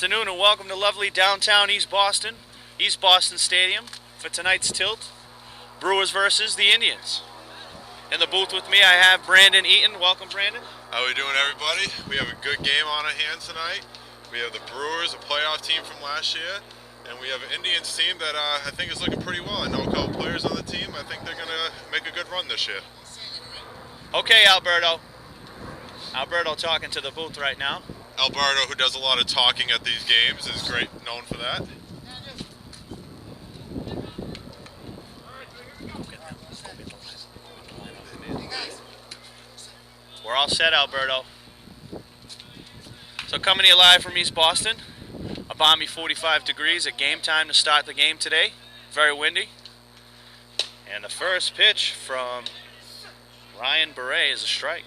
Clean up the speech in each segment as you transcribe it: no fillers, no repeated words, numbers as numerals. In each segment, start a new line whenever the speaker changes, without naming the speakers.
afternoon and welcome to lovely downtown East Boston Stadium for tonight's tilt. Brewers versus the Indians. In the booth with me I have Brandon Eaton. Welcome, Brandon.
How are we doing, everybody? We have a good game on our hands tonight. We have the Brewers, a playoff team from last year, and we have an Indians team that I think is looking pretty well. I know a couple players on the team. I think they're going to make a good run this year.
Okay, Alberto. Alberto talking to the booth right now.
Alberto, who does a lot of talking at these games, is known for that.
We're all set, Alberto. So coming to you live from East Boston, a balmy 45 degrees at game time to start the game today. Very windy. And the first pitch from Ryan Beret is a strike.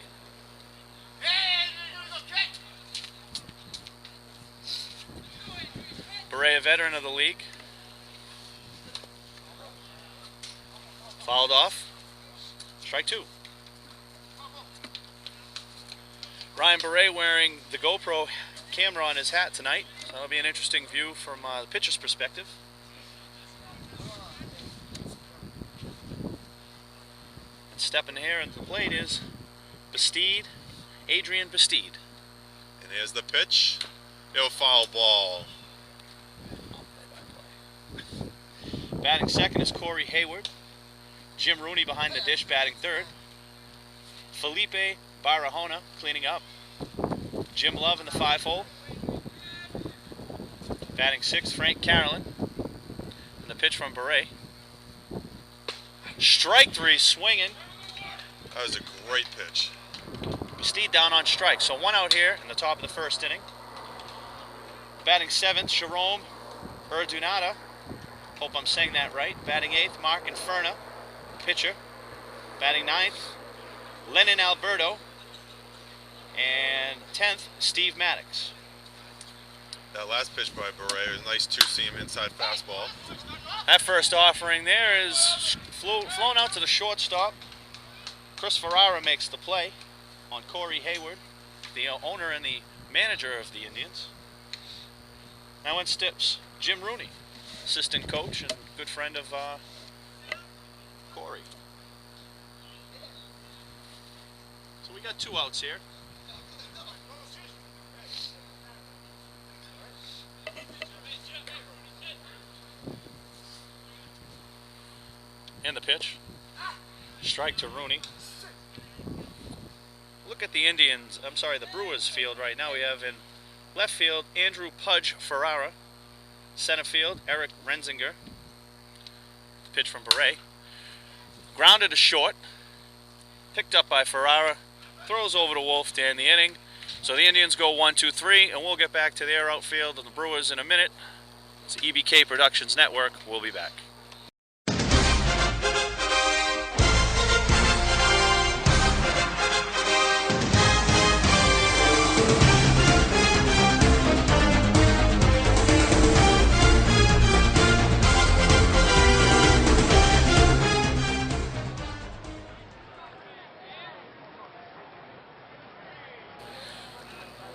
Beret, a veteran of the league. Fouled off. Strike two. Ryan Beret wearing the GoPro camera on his hat tonight. So that'll be an interesting view from the pitcher's perspective. And stepping here at the plate is Adrian Bastide.
And here's the pitch. Foul ball.
Batting second is Corey Hayward. Jim Rooney behind the dish batting third. Felipe Barahona cleaning up. Jim Love in the 5-hole. Batting sixth, Frank Carolyn. And the pitch from Beret. Strike three, swinging.
That was a great pitch.
Bastide down on strike. So one out here in the top of the first inning. Batting seventh, Jerome Urdunata. Hope I'm saying that right. Batting eighth, Mark Inferna, pitcher. Batting ninth, Lennon Alberto. And 10th, Steve Maddox.
That last pitch by Beret was a nice two-seam inside fastball.
That first offering there is flown out to the shortstop. Chris Ferrara makes the play on Corey Hayward, the owner and the manager of the Indians. Now in steps Jim Rooney, assistant coach and good friend of Corey. So we got two outs here. And the pitch. Strike to Rooney. Look at the the Brewers field right now. We have in left field Andrew Pudge Ferrara. Center field Eric Renzinger. Pitch from Beret. Grounded to short. Picked up by Ferrara. Throws over to Wolf to end the inning. So the Indians go 1-2-3, and we'll get back to their outfield of the Brewers in a minute. It's EBK Productions Network. We'll be back.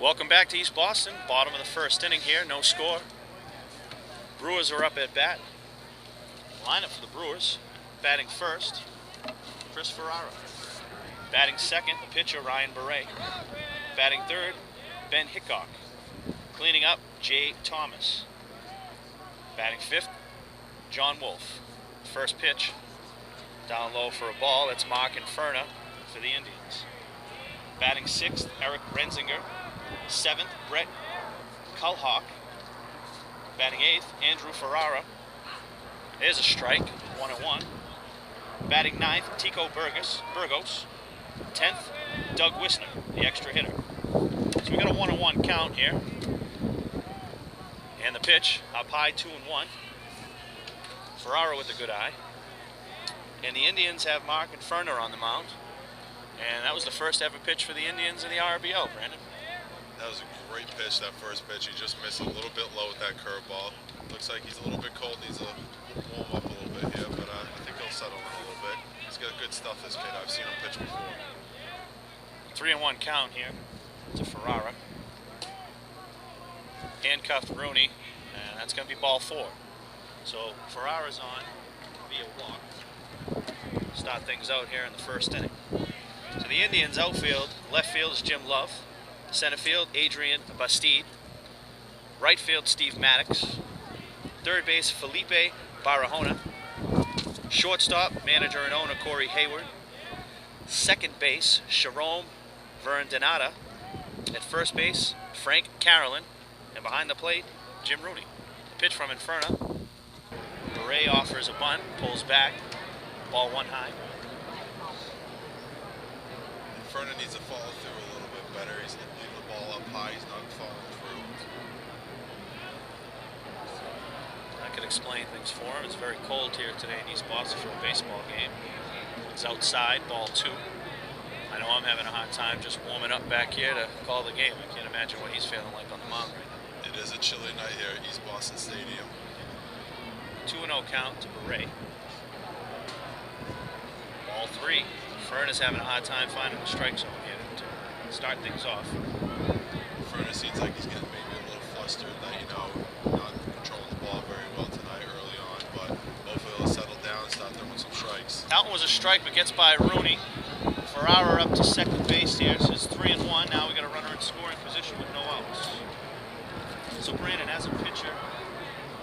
Welcome back to East Boston. Bottom of the first inning here, no score. Brewers are up at bat. Lineup for the Brewers. Batting first, Chris Ferrara. Batting second, the pitcher Ryan Beret. Batting third, Ben Hickok. Cleaning up, Jay Thomas. Batting fifth, John Wolf. First pitch, down low for a ball. That's Mark Inferna for the Indians. Batting sixth, Eric Renzinger. Seventh, Brett Kulhawk. Batting eighth, Andrew Ferrara. There's a strike, 1-1. Batting ninth, Tico Burgos. 10th, Doug Wisner, the extra hitter. So we got a 1-1 count here. And the pitch, up high, 2-1. Ferrara with a good eye. And the Indians have Mark Inferna on the mound. And that was the first ever pitch for the Indians in the RRBL, Brandon.
That was a great pitch, that first pitch. He just missed a little bit low with that curveball. Looks like he's a little bit cold, needs to warm up a little bit here, but I think he'll settle in a little bit. He's got good stuff, this kid. I've seen him pitch before. 3-1
count here to Ferrara. handcuffed Rooney, and that's going to be ball 4. So Ferrara's on via walk. Start things out here in the first inning. So the Indians outfield, left field is Jim Love. Center field, Adrian Bastide. Right field, Steve Maddox. Third base, Felipe Barahona. Shortstop, manager and owner Corey Hayward. Second base, Jerome Verndonata. At first base, Frank Carolyn. And behind the plate, Jim Rooney. Pitch from Inferno. Ray offers a bunt, pulls back. Ball 1 high.
Inferno needs to follow through a little bit better. He's leaving the ball up high. He's not following through.
I can explain things for him. It's very cold here today in East Boston for a baseball game. It's outside, ball 2. I know I'm having a hard time just warming up back here to call the game. I can't imagine what he's feeling like on the mound right now.
It is a chilly night here at East Boston Stadium.
2-0 count to Beret. Ball 3. Furnace having a hard time finding the strike zone here to start things off.
Furnace seems like he's getting maybe a little flustered that, not controlling the ball very well tonight early on, but hopefully he'll settle down and start throwing some strikes.
That one was a strike, but gets by Rooney. Ferrara up to second base here, so it's 3-1. Now we got a runner in scoring position with no outs. So Brandon, as a pitcher,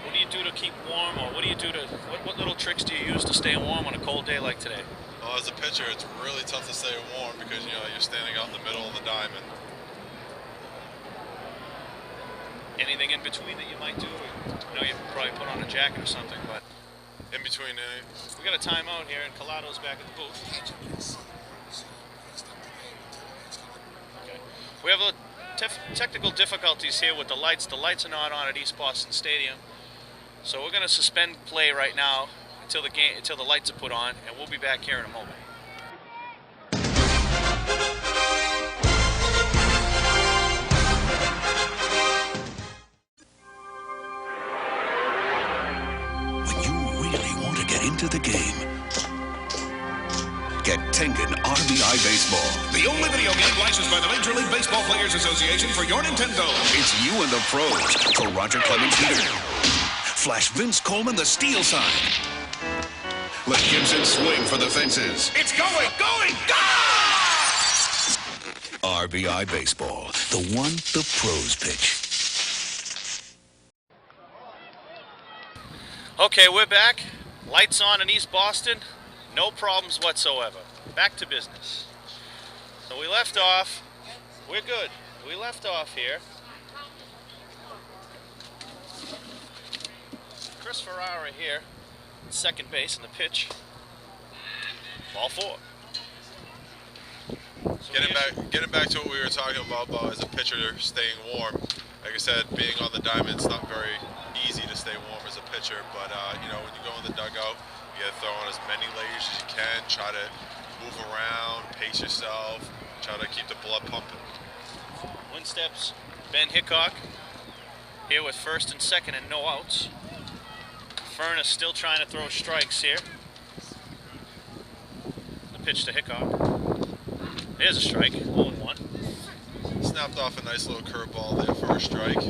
what do you do to keep warm, or what do you do to, what little tricks do you use to stay warm on a cold day like today?
Well, as a pitcher, it's really tough to stay warm because, you're standing out in the middle of the diamond.
Anything in between that you might do? I know you probably put on a jacket or something, but...
In between innings.
We got a timeout here, and Colado's back at the booth. Okay. We have a technical difficulties here with the lights. The lights are not on at East Boston Stadium. So we're going to suspend play right now until the lights are put on, and we'll be back here in a moment.
When you really want to get into the game, get Tengen RBI Baseball.
The only video game licensed by the Major League Baseball Players Association for your Nintendo.
It's you and the pros for Roger Clemens Peter. Flash Vince Coleman the steal sign. Let Gibson swing for the fences.
It's going, go!
RBI Baseball, the one the pros pitch.
Okay, we're back. Lights on in East Boston. No problems whatsoever. Back to business. So we left off. We're good. We left off here. Chris Ferrara here, second base in the pitch. Ball 4. So
Getting back to what we were talking about as a pitcher staying warm. Like I said, being on the diamond, it's not very easy to stay warm as a pitcher. But when you go in the dugout, you got to throw on as many layers as you can. Try to move around, pace yourself. Try to keep the blood pumping.
Win steps Ben Hickok here with first and second and no outs. Furnace still trying to throw strikes here. The pitch to Hickok. There's a strike, 0-1.
Snapped off a nice little curveball there for a strike.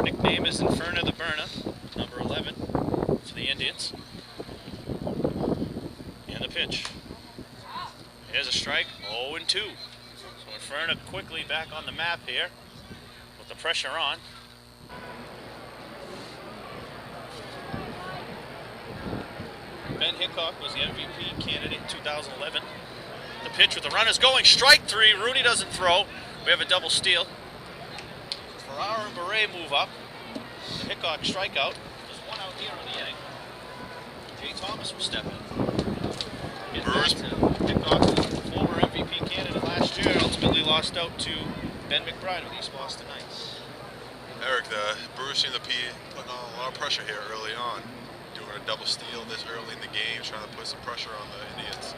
Nickname is Inferno the Burner, number 11 for the Indians. And the pitch. There's a strike, 0-2. So Inferno quickly back on the map here with the pressure on. Ben Hickok was the MVP candidate in 2011. The pitch with the runners going, strike 3. Rooney doesn't throw. We have a double steal. Ferrara and Beret move up. The Hickok strikeout. There's one out here in the inning. Jay Thomas will step in.
Brewers.
Hickok, the former MVP candidate last year, ultimately lost out to Ben McBride of East Boston Knights.
Eric, the Brewers seem to be putting on a lot of pressure here early on. Doing a double steal this early in the game, trying to put some pressure on the Indians.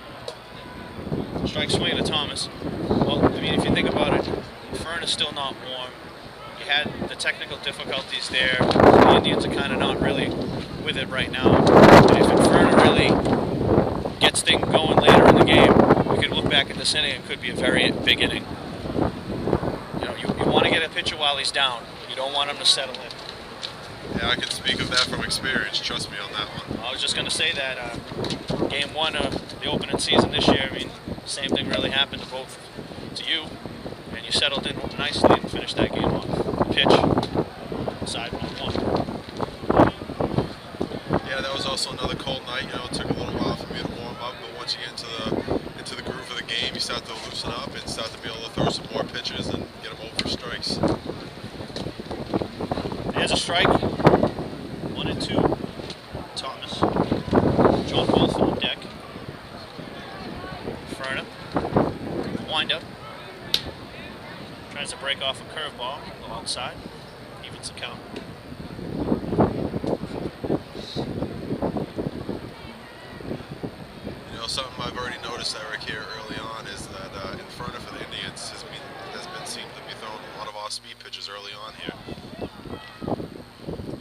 Strike swing to Thomas. Well, I mean, if you think about it, Fern is still not warm. You had the technical difficulties there. The Indians are kind of not really with it right now. And if Inferno really gets things going later in the game, we could look back at this inning. It could be a very big inning. You want to get a pitcher while he's down. You don't want him to settle in.
Yeah, I can speak of that from experience. Trust me on that one.
I was just going to say that game 1 of the opening season this year, I mean, same thing really happened to you, and you settled in nicely and finished that game off. Pitch, side 1-1.
Yeah, that was also another cold night. You know, it took a little while for me to warm up, but once you get into the groove of the game, you start to loosen up and start to be able to throw some more pitches and get them over strikes.
There's a strike. 1-2. Thomas. John Wolf on deck. Ferner. Wind up. Tries to break off a curveball. Go outside. Evens the count.
You know, something I've already noticed, Eric, here early on is that Inferno for the Indians has been seemed to be throwing a lot of off-speed pitches early on here.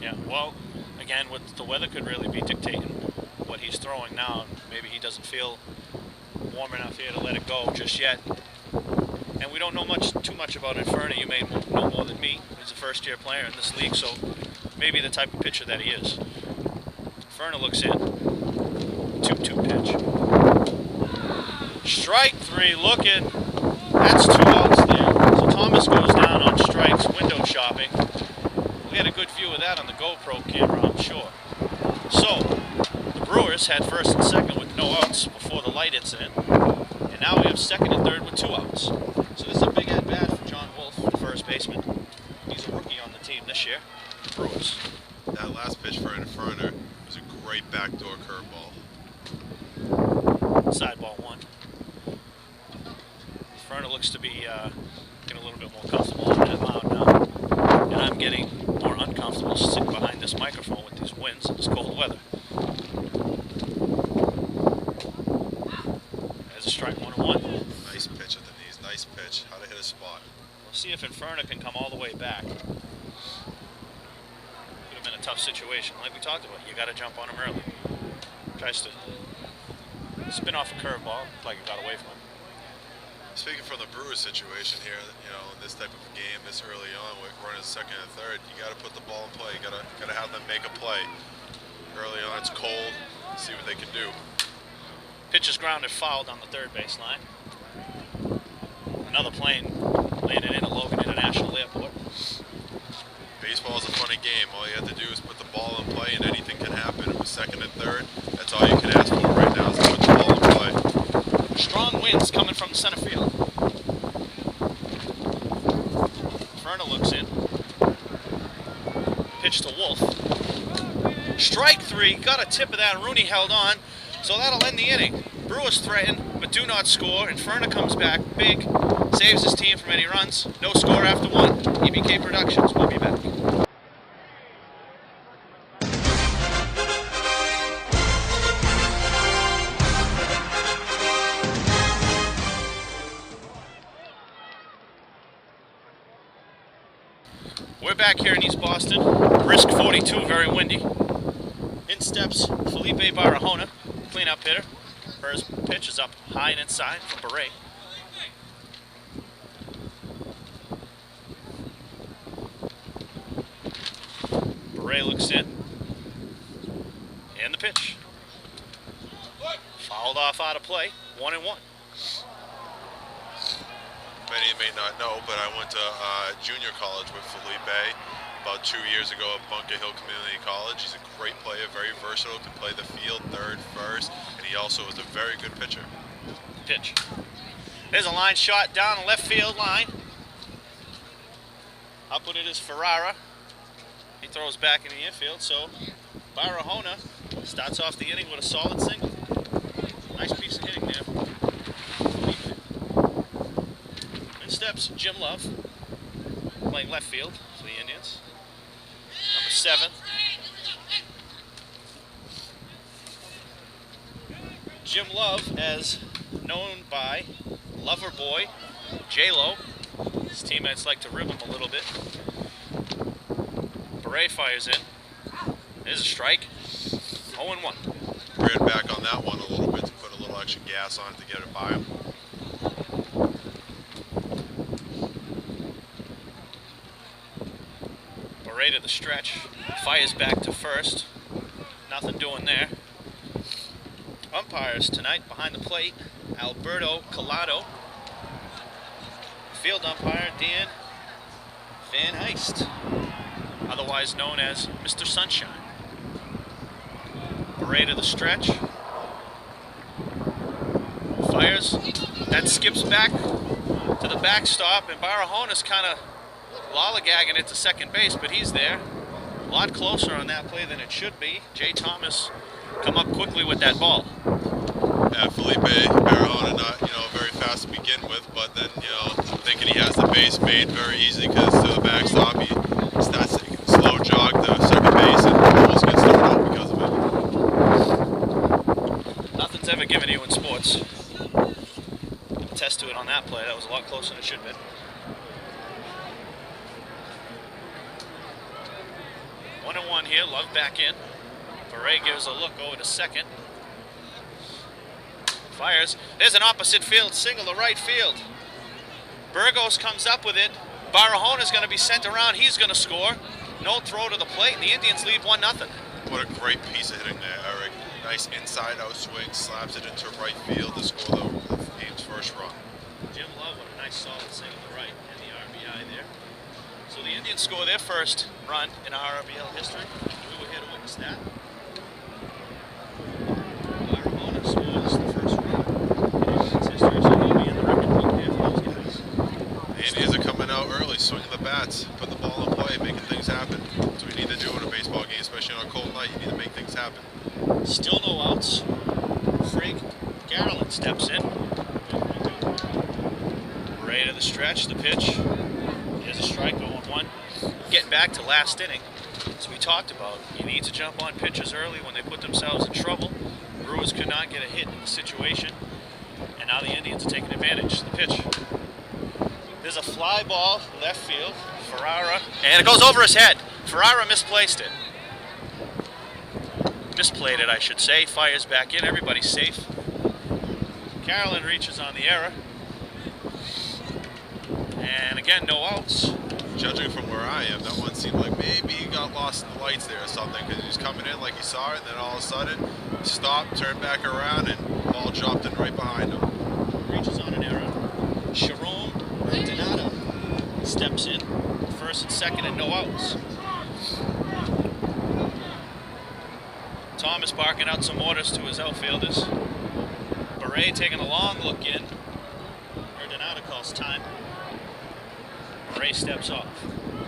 Yeah, well, again, with the weather could really be dictating what he's throwing now. Maybe he doesn't feel warm enough here to let it go just yet. And we don't know too much about Inferno. You may know more than me. He's a first-year player in this league, so maybe the type of pitcher that he is. Inferno looks in. 2-2 pitch. Strike 3, looking. That's 2 outs there. So Thomas goes down on strikes, window shopping. We had a good view of that on the GoPro camera, I'm sure. So, the Brewers had first and second with no outs before the light incident. And now we have second and third with 2 outs. So this is a big at-bat for John Wolf, the first baseman. He's a rookie on the team this year. Brewers.
That last pitch for Inferno was a great backdoor curveball.
Sideball 1. Inferno looks to be getting a little bit more comfortable on that mound now. And I'm getting more uncomfortable sitting behind this microphone with these winds and this cold weather. There's a strike 1-1.
Nice pitch at the knees, nice pitch. How to hit a spot.
We'll see if Inferno can come all the way back. Could have been a tough situation. Like we talked about, you got to jump on him early. Tries to spin off a curveball, like it got away from him.
Speaking from the Brewers situation here, you know, in this type of game, this early on, with running second and third, you got to put the ball in play. You got to have them make a play. Early on, it's cold. See what they can do.
Pitch is grounded, fouled on the third baseline. Another plane landed in at Logan International Airport.
Baseball is a funny game. All you have to do is put the ball in play, and anything can happen. With second and third, that's all you can ask for right now is to put the ball in play.
Strong winds coming from center field. Inferno looks in. Pitch to Wolf. Strike 3. Got a tip of that. Rooney held on. So that'll end the inning. Brewers threaten, but do not score. Inferno comes back big. Saves his team from any runs. No score after 1. EBK Productions. We'll be back. We're back here in East Boston. Brisk 42, very windy. In steps Felipe Barahona, cleanup hitter. First pitch is up high and inside from Beret. Beret looks in. And the pitch. Fouled off out of play. 1-1.
Many may not know, but I went to junior college with Felipe about 2 years ago at Bunker Hill Community College. He's a great player, very versatile, can play the field, third, first, and he also is a very good pitcher.
Pitch. There's a line shot down the left field line. Up with it is Ferrara. He throws back in the infield, so Barahona starts off the inning with a solid single. Nice piece of hitting there. In steps Jim Love, playing left field for the Indians. Number 7. Jim Love, as known by Loverboy, J-Lo. His teammates like to rib him a little bit. Beret fires in. There's a strike. 0-1.
Ran back on that one a little bit to put a little extra gas on it to get it by him.
Beret to the stretch. Fires back to first. Nothing doing there. Umpires tonight behind the plate, Alberto Collado. Field umpire, Dan Van Heist, otherwise known as Mr. Sunshine. Beret to the stretch. Fires. That skips back to the backstop, and Barahona's kind of lollygagging it to second base, but he's there. A lot closer on that play than it should be. Jay Thomas come up quickly with that ball.
Yeah, Felipe Barahona not, very fast to begin with, but then, thinking he has the base made very easy because to the backstop, he starts to slow jog the second base and almost gets thrown out because of it.
Nothing's ever given you in sports. Attest to it on that play. That was a lot closer than it should have been. One and one here. Love back in. Beret gives a look over to second. Fires. There's an opposite field single to right field. Burgos comes up with it. Barahona's going to be sent around. He's going to score. No throw to the plate, and the Indians lead 1-0.
What a great piece of hitting there, Eric. Nice inside-out swing, slaps it into right field to score the game's first run.
Jim Love with a nice solid single to right and the RBI there. So the Indians score their first run in RRBL history. We were here to witness that. Barahona scores the first run in Indians history, so he'll be in the record book there for those guys.
The Indians are coming out early, swinging the bats, putting the ball in play, making things happen. That's what you need to do in a baseball game, especially on a cold night. You need to make things happen.
Still no outs. Frank Garland steps in. Beret to the stretch, the pitch. Here's a strike, 0-1. Getting back to last inning, as we talked about, you need to jump on pitchers early when they put themselves in trouble. Brewers could not get a hit in the situation, and now the Indians are taking advantage. The pitch. There's a fly ball, left field. Ferrara, and it goes over his head. Ferrara misplaced it. Misplayed it, I should say. Fires back in. Everybody's safe. Carolyn reaches on the error. And again, no outs.
Judging from where I am, that one seemed like maybe he got lost in the lights there or something because he was coming in like he saw it, and then all of a sudden, stopped, turned back around, and the ball dropped in right behind him.
Reaches on an error. Sharon Donato steps in. First and second and no outs. Thomas barking out some orders to his outfielders. Beret taking a long look in. Donato calls time. Beret steps off.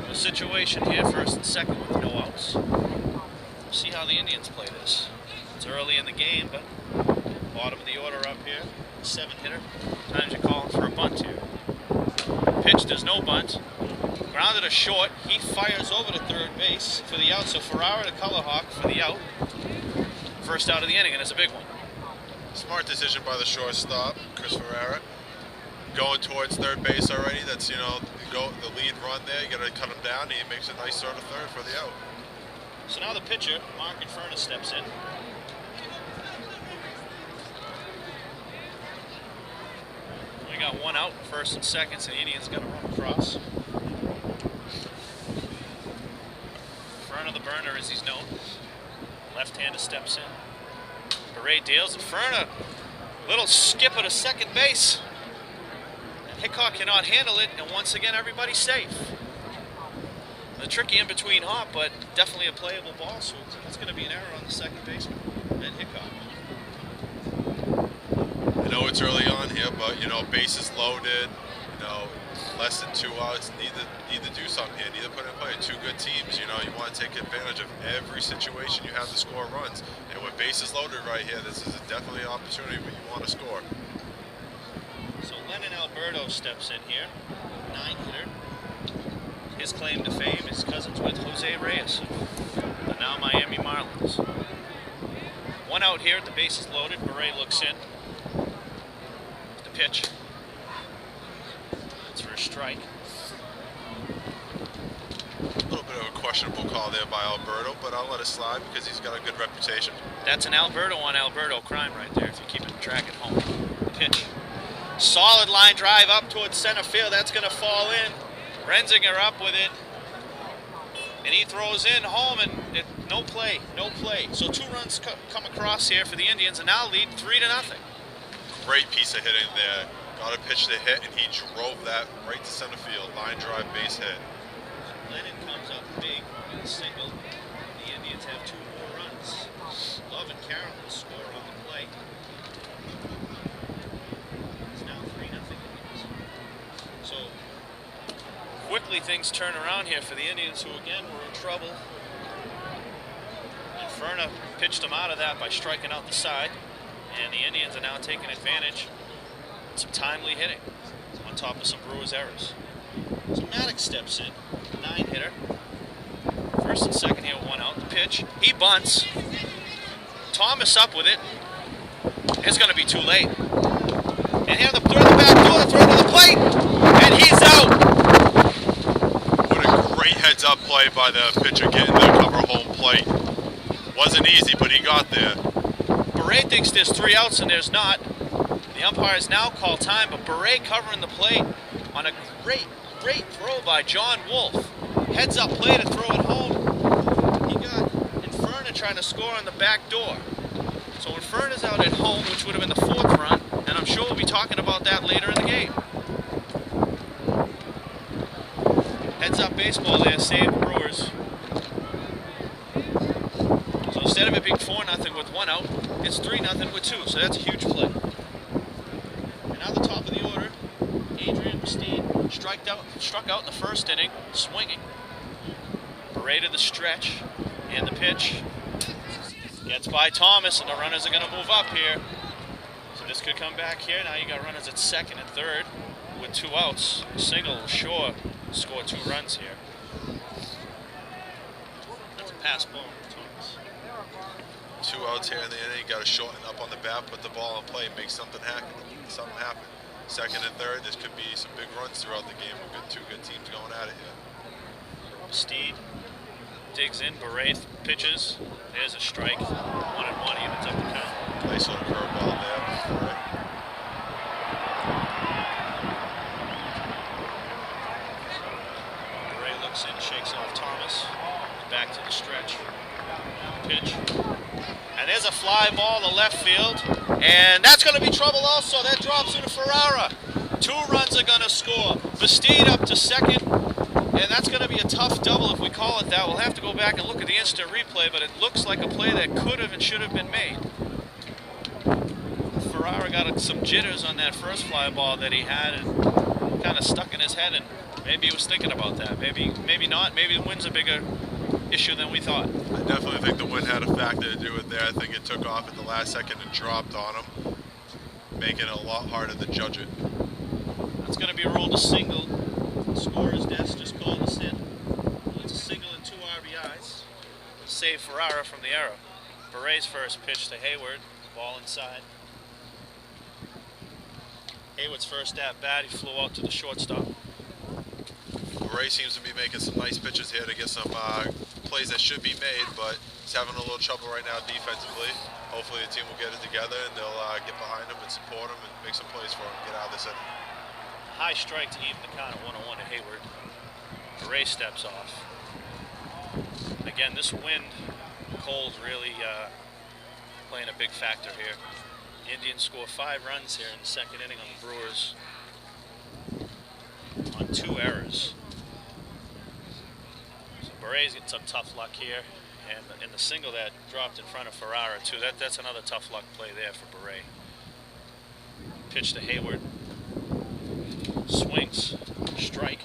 The situation here, first and second with no outs. We'll see how the Indians play this. It's early in the game, but bottom of the order up here. 7-hitter. Times you're calling for a bunt here. Pitch, there's no bunt. Grounded to short. He fires over to third base for the out. So Ferrara to Colorhawk for the out. First out of the inning, and it's a big one.
Smart decision by the shortstop, Chris Ferrara. Going towards third base already. That's, the lead run there. You got to cut him down, and he makes a nice throw to third for the out.
So now the pitcher, Mark Infernus, steps in. We got one out, first and second, so the Indians got to run across. Front of the burner, as he's known. Left-hander steps in. Beret deals. Inferno, little skipper to second base. And Hickok cannot handle it, and once again, everybody's safe. The tricky in between hop, but definitely a playable ball, so it's going to be an error on the second baseman and Hickok.
I know it's early on here, but bases loaded, less than 2 outs. Need to do something here. Need to put in play two good teams. You want to take advantage of every situation you have to score runs. And with bases loaded right here, this is definitely an opportunity where you want to score.
So Lennon Alberto steps in here, 9-hitter. His claim to fame is cousins with Jose Reyes of the now Miami Marlins. One out here, the bases loaded. Beret looks in. The pitch. It's for a strike.
A little bit of a questionable call there by Alberto, but I'll let it slide because he's got a good reputation.
That's an Alberto on Alberto crime right there, if you're keeping track at home. Pitch. Solid line drive up towards center field. That's going to fall in. Renzinger up with it. And he throws in home, and no play. So 2 runs come across here for the Indians, and now lead 3-0.
Great piece of hitting there. Got a pitch to hit, and he drove that right to center field. Line drive, base hit.
Lennon comes up big with a single. The Indians have 2 more runs. Love and Carroll will score on the play. It's now 3-0 Indians. So quickly things turn around here for the Indians, who again were in trouble. Inferno pitched them out of that by striking out the side, and the Indians are now taking advantage. Some timely hitting on top of some Brewers errors. So Maddox steps in, 9-hitter. First and second here with 1 out. The pitch, he bunts. Thomas up with it. It's going to be too late. And here, throw the back door, throw to the plate, and he's out.
What a great heads-up play by the pitcher getting the cover home plate. Wasn't easy, but he got there.
Beret thinks there's 3 outs, and there's not. The umpires now call time, but Beret covering the plate on a great throw by John Wolf. Heads up play to throw it home. He got Inferno trying to score on the back door. So Inferno's out at home, which would have been the 4th run, and I'm sure we'll be talking about that later in the game. Heads up baseball there, saved the Brewers. So instead of it being 4-0 with 1 out, it's 3-0 with 2, so that's a huge play. And now the top of the order, Adrian Bastide struck out in the first inning, swinging. Beret to the stretch, and the pitch gets by Thomas, and the runners are going to move up here. So this could come back here. Now you got runners at second and third with 2 outs. Single will sure score 2 runs here. That's a pass ball to Thomas.
2 outs here in the inning. Got to shorten up on the bat, put the ball in play, and make something happen. Second and third, this could be some big runs throughout the game. We've got 2 good teams going at it here.
Steed digs in, Beret pitches. There's a strike. 1-1, evens up the count.
Nice little curveball there.
Beret looks in, shakes off Thomas. Back to the stretch. Pitch. And there's a fly ball to left field. And that's going to be trouble also. That drops into Ferrara. 2 runs are going to score. Bastide up to second. And that's going to be a tough double if we call it that. We'll have to go back and look at the instant replay, but it looks like a play that could have and should have been made. Ferrara got some jitters on that first fly ball that he had and kind of stuck in his head, and maybe he was thinking about that. Maybe not. Maybe the wind's a bigger issue than we thought.
I definitely think the wind had a factor to do with there. I think it took off at the last second and dropped on him, making it a lot harder to judge it.
That's going to be ruled a single. Scorer's desk just called us in. It's a single and 2 RBIs. Save Ferrara from the error. Beret's first pitch to Hayward. Ball inside. Hayward's first at bat. He flew out to the shortstop.
Beret seems to be making some nice pitches here to get some plays that should be made, but he's having a little trouble right now defensively. Hopefully the team will get it together and they'll get behind him and support him and make some plays for him and get out of this inning.
High strike to even the count at 1-1 to Hayward. Beret steps off. Again, this wind, cold, really playing a big factor here. The Indians score 5 runs here in the second inning on the Brewers on 2 errors. So Beret's getting some tough luck here, and in the single that dropped in front of Ferrara too, that's another tough luck play there for Beret. Pitch to Hayward. Swings, strike.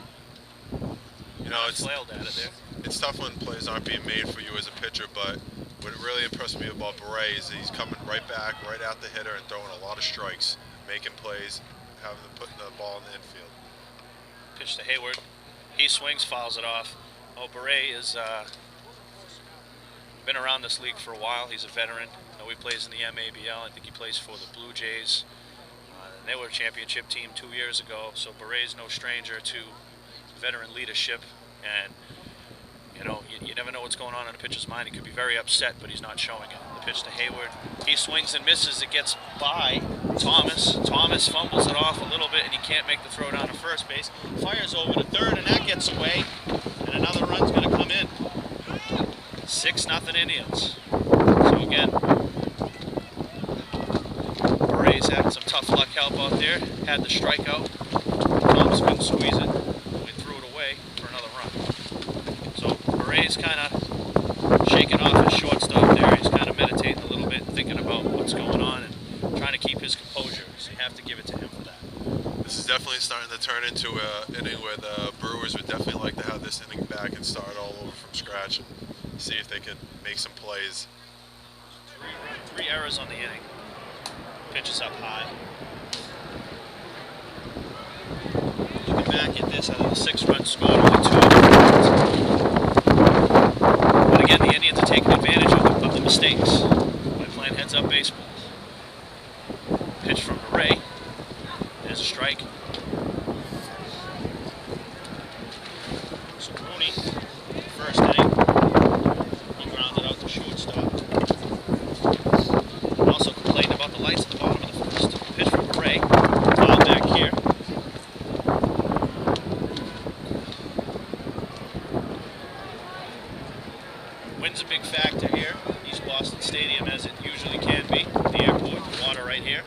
You know, it's
flailed at it there.
It's tough when plays aren't being made for you as a pitcher, but what really impressed me about Beret is he's coming right back, right at the hitter, and throwing a lot of strikes, making plays, having them putting the ball in the infield.
Pitch to Hayward. He swings, fouls it off. Oh, Beret has been around this league for a while. He's a veteran. He plays in the MABL. I think he plays for the Blue Jays. They were a championship team 2 years ago, so Beret's no stranger to veteran leadership. And you never know what's going on in a pitcher's mind. He could be very upset, but he's not showing it. The pitch to Hayward. He swings and misses. It gets by Thomas. Thomas fumbles it off a little bit, and he can't make the throw down to first base. Fires over to third, and that gets away. And another run's going to come in. 6-0 Indians. So again, Rays having some tough luck help out there. Had the strikeout. Thomas couldn't squeeze it. We threw it away for another run. So Rays kind of shaking off his shortstop there. He's kind of meditating a little bit, thinking about what's going on and trying to keep his composure. So you have to give it to him for that.
This is definitely starting to turn into an inning where the Brewers would definitely like to have this inning back and start all over from scratch and see if they can make some plays.
Three errors on the inning. Pitches up high. Looking back at this, out of the 6-run score, only 2 runs. But again, the Indians are taking advantage of the mistakes by playing heads-up baseball. Pitch from Ray. There's a strike. So Mooney, first inning, he grounded out the shortstop. Also complained about the lights at the bottom of the first. Pitch from Ray, foul back here. Wind's a big factor here. East Boston Stadium, as it usually can be. The airport, the water right here.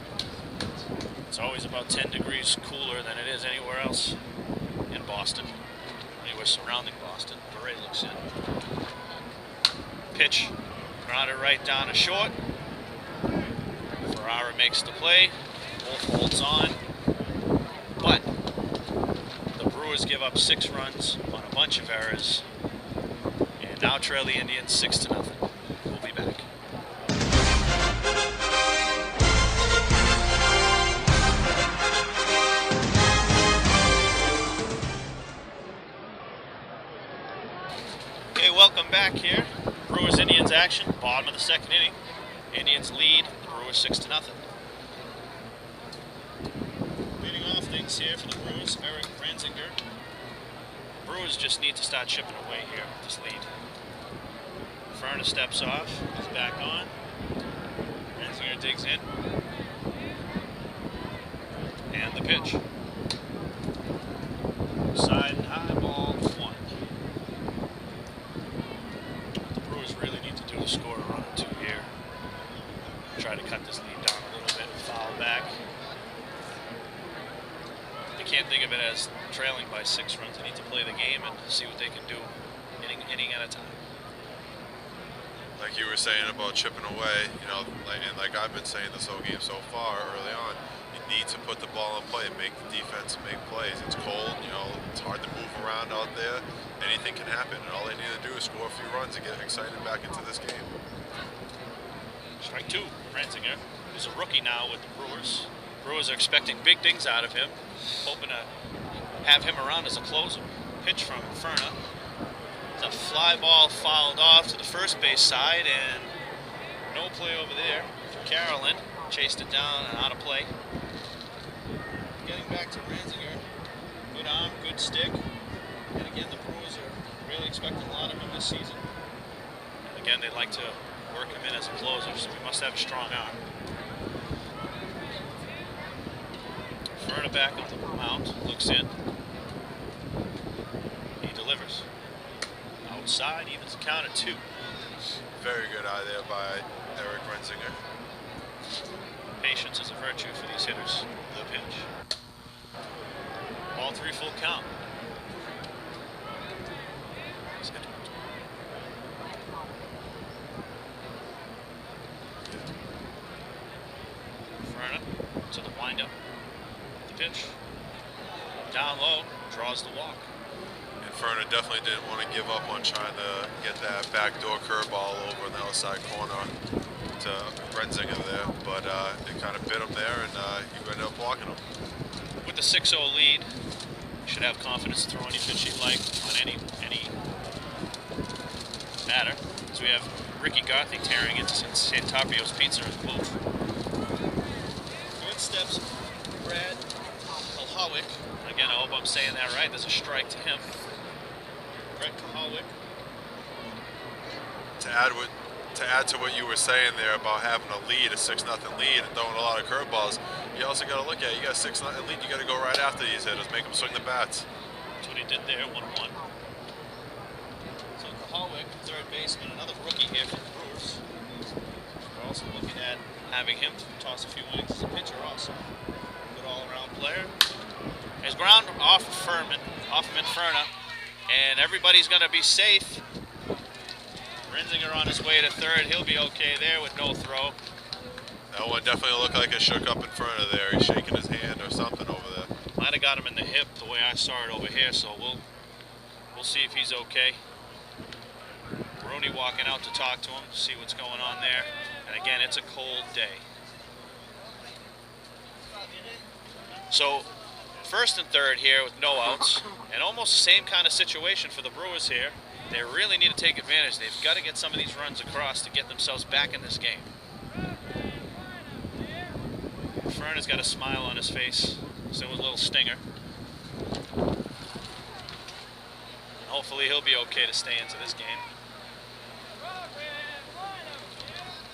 It's always about 10 degrees cooler than it is anywhere else in Boston. Anywhere surrounding Boston. The Ray looks in. Pitch, grounded right down to short. Ferrara makes the play. Wolf holds on. But the Brewers give up 6 runs on a bunch of errors. And now trail the Indians 6-0. We'll be back. Welcome back here. Brewers Indians action, bottom of the 2nd inning. Indians lead, the Brewers 6-0. Leading off things here for the Brewers, Eric Ranzinger. Brewers just need to start chipping away here with this lead. Ferner steps off, he's back on. Ranzinger digs in. And the pitch. Side and high, ball 1. Really need to do is score a run or 2 here. Try to cut this lead down a little bit and foul back. They can't think of it as trailing by 6 runs. They need to play the game and see what they can do inning at a time.
Like you were saying about chipping away, you know, and like I've been saying this whole game so far early on, you need to put the ball in play and make the defense make plays. It's cold, you know, it's hard to move around out there. Anything can happen, and all they need to do is score a few runs and get excited back into this game.
Strike 2, Ranzinger. He's a rookie now with the Brewers. Brewers are expecting big things out of him, hoping to have him around as a closer. Pitch from Ferner. It's a fly ball fouled off to the first base side, and no play over there for Carolyn. Chased it down and out of play. Getting back to Ranzinger. Good arm, good stick. And again, the Brewers are really expecting a lot of him this season. And again, they'd like to work him in as a closer, so he must have a strong arm. Ferner back on the mound, looks in. He delivers. Outside, evens the count at 2.
Very good eye there by Eric Ranzinger.
Patience is a virtue for these hitters. The pitch. Ball 3, full count. Ferner to the windup. The pitch. Down low, draws the walk.
And Ferner definitely didn't want to give up on trying to get that backdoor curveball over in the outside corner to Ranzinger there, but it kind of bit him there, and he ended up walking him.
With the 6-0 lead, you should have confidence to throw any pitch you like on any batter. So we have Ricky Garthy tearing into Santario's Pizza in the booth. Good steps, Brad Kulhawick. Again, I hope I'm saying that right. There's a strike to him. Brett Kulhawick.
To add to what you were saying there about having a lead, a 6-0 lead, and throwing a lot of curveballs, you also got to look at it. You got a 6-0 lead. You got to go right after these hitters, make them swing the bats.
That's what he did there. 1-1. So Kulhawick, third baseman, another rookie here for the Brewers. We're also looking at having him toss a few innings as a pitcher also. Good all-around player. His ground off of Inferna, and everybody's going to be safe. Renzinger on his way to third. He'll be okay there with no throw.
That one definitely looked like it shook up in front of there. He's shaking his hand or something over there.
Might have got him in the hip the way I saw it over here, so we'll see if he's okay. Rooney walking out to talk to him, see what's going on there. And again, it's a cold day. So, first and third here with no outs, and almost the same kind of situation for the Brewers here. They really need to take advantage. They've got to get some of these runs across to get themselves back in this game. Fern has got a smile on his face, so it was a little stinger. And hopefully he'll be okay to stay into this game.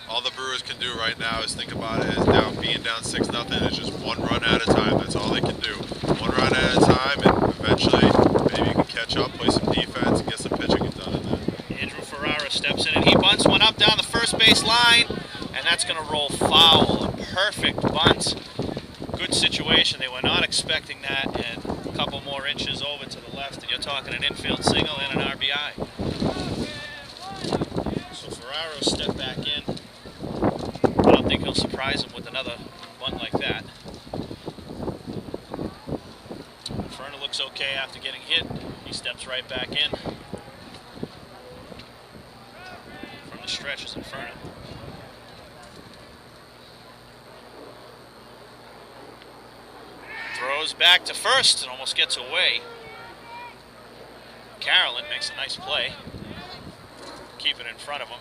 All the Brewers can do right now is think about it as being down 6-0. It's just one run at a time. That's all they can do. One run at a time, and eventually maybe you can catch up, play some defense, and get some pitching done in there.
Andrew Ferrara steps in and he bunts one up down the first base line, and that's going to roll foul. A perfect bunt. Good situation. They were not expecting that, and a couple more inches over to the left, and you're talking an infield single and an RBI. So Ferraro stepped back in. I don't think he'll surprise him with another bunt like that. Ferner looks okay after getting hit. He steps right back in. From the stretch is Inferno. Throws back to first and almost gets away. Carolyn makes a nice play. Keep it in front of him.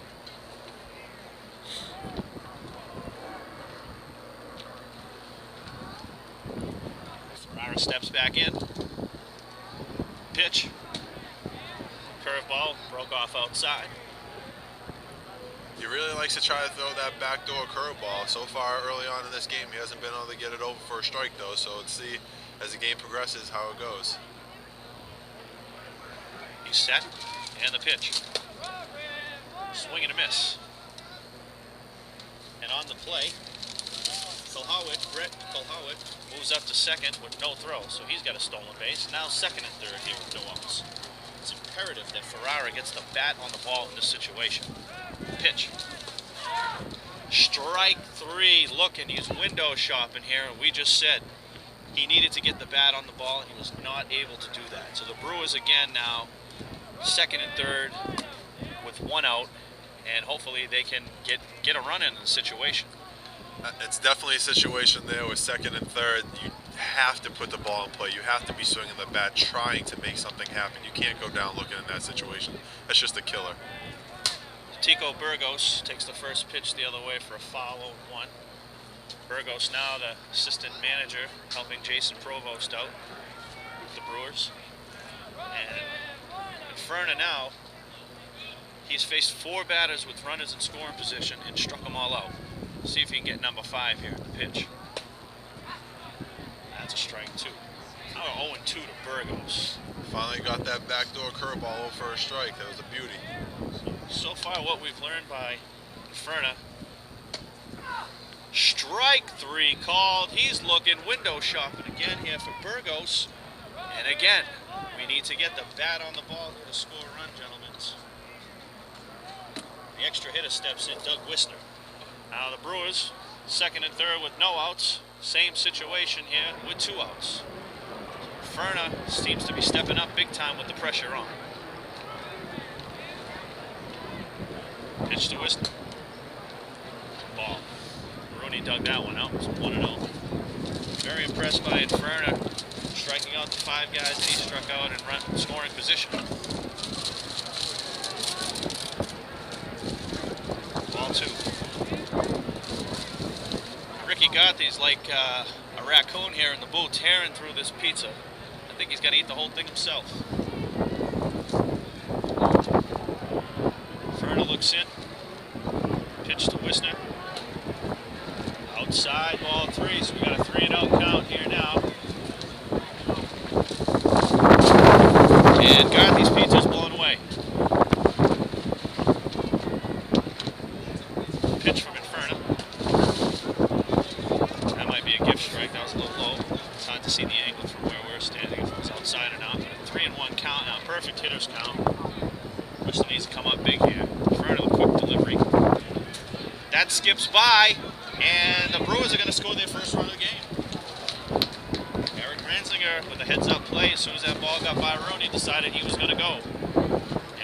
Ferrara steps back in. Pitch. Curveball broke off outside.
He really likes to try to throw that backdoor curveball. So far, early on in this game, he hasn't been able to get it over for a strike, though. So let's see, as the game progresses, how it goes.
He's set, and the pitch. Swing and a miss. And on the play, Brett Kulhowick moves up to second with no throw. So he's got a stolen base. Now second and third here with no outs. It's imperative that Ferrara gets the bat on the ball in this situation. Pitch. Strike three. Looking, he's window shopping here, and we just said he needed to get the bat on the ball, and he was not able to do that. So the Brewers again now, second and third with one out, and hopefully they can get a run in the situation.
It's definitely a situation there with second and third. You have to put the ball in play. You have to be swinging the bat, trying to make something happen. You can't go down looking in that situation. That's just a killer.
Tico Burgos takes the first pitch the other way for a foul 0-1. Burgos now the assistant manager helping Jason Provost out with the Brewers. And Inferna now, he's faced 4 batters with runners in scoring position and struck them all out. See if he can get number 5 here in the pitch. That's a strike 2. Now 0-2 to Burgos.
Finally got that backdoor curveball over for a strike. That was a beauty.
So far what we've learned by Inferna. Strike 3 called. He's looking window shopping again here for Burgos. And again, we need to get the bat on the ball here to score a run, gentlemen. The extra hitter steps in, Doug Wisner. Now the Brewers, second and third with no outs. Same situation here with 2 outs. Ferna seems to be stepping up big time with the pressure on. Pitch to Wisner. Ball. Rooney dug that one out. It's 1-0. Very impressed by Inferna, striking out the 5 guys that he struck out in scoring position. Ball 2. Ricky Gothi's like a raccoon here in the booth, tearing through this pizza. I think he's going to eat the whole thing himself. Ferna looks in. Pitch to Wisner. Outside, ball 3, so we got a 3-0 count here now. And Gothi's pizza's blown away. to see the angle from where we're standing, if it was outside or not. But a 3-1 count now, perfect hitter's count. Which needs to come up big here. In front of the quick delivery. That skips by, and the Brewers are going to score their first run of the game. Eric Ranzinger with a heads-up play. As soon as that ball got by Rooney, decided he was going to go.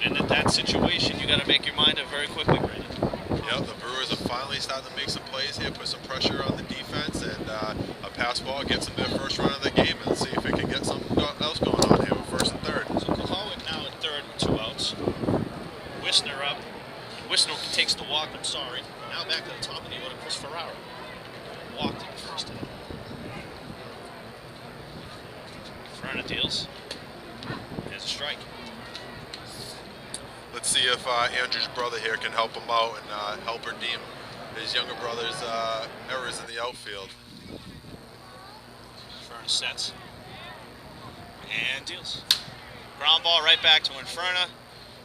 And in that situation, you got to make your mind up very quickly, Brandon.
Yep, the Brewers are finally starting to make some plays here, put some pressure on the defense, and a pass ball gets them their first run of the game, and see if it can get something else going on here with first and third.
So Kohalik now at third with 2 outs. Wisner up. Wisner takes the walk, I'm sorry. Now back to the top of the order, Chris Ferrara. Walked in the first inning. Ferrara deals. There's a strike.
Let's see if Andrew's brother here can help him out and help redeem his younger brother's errors in the outfield.
Inferna sets. And deals. Ground ball right back to Inferna.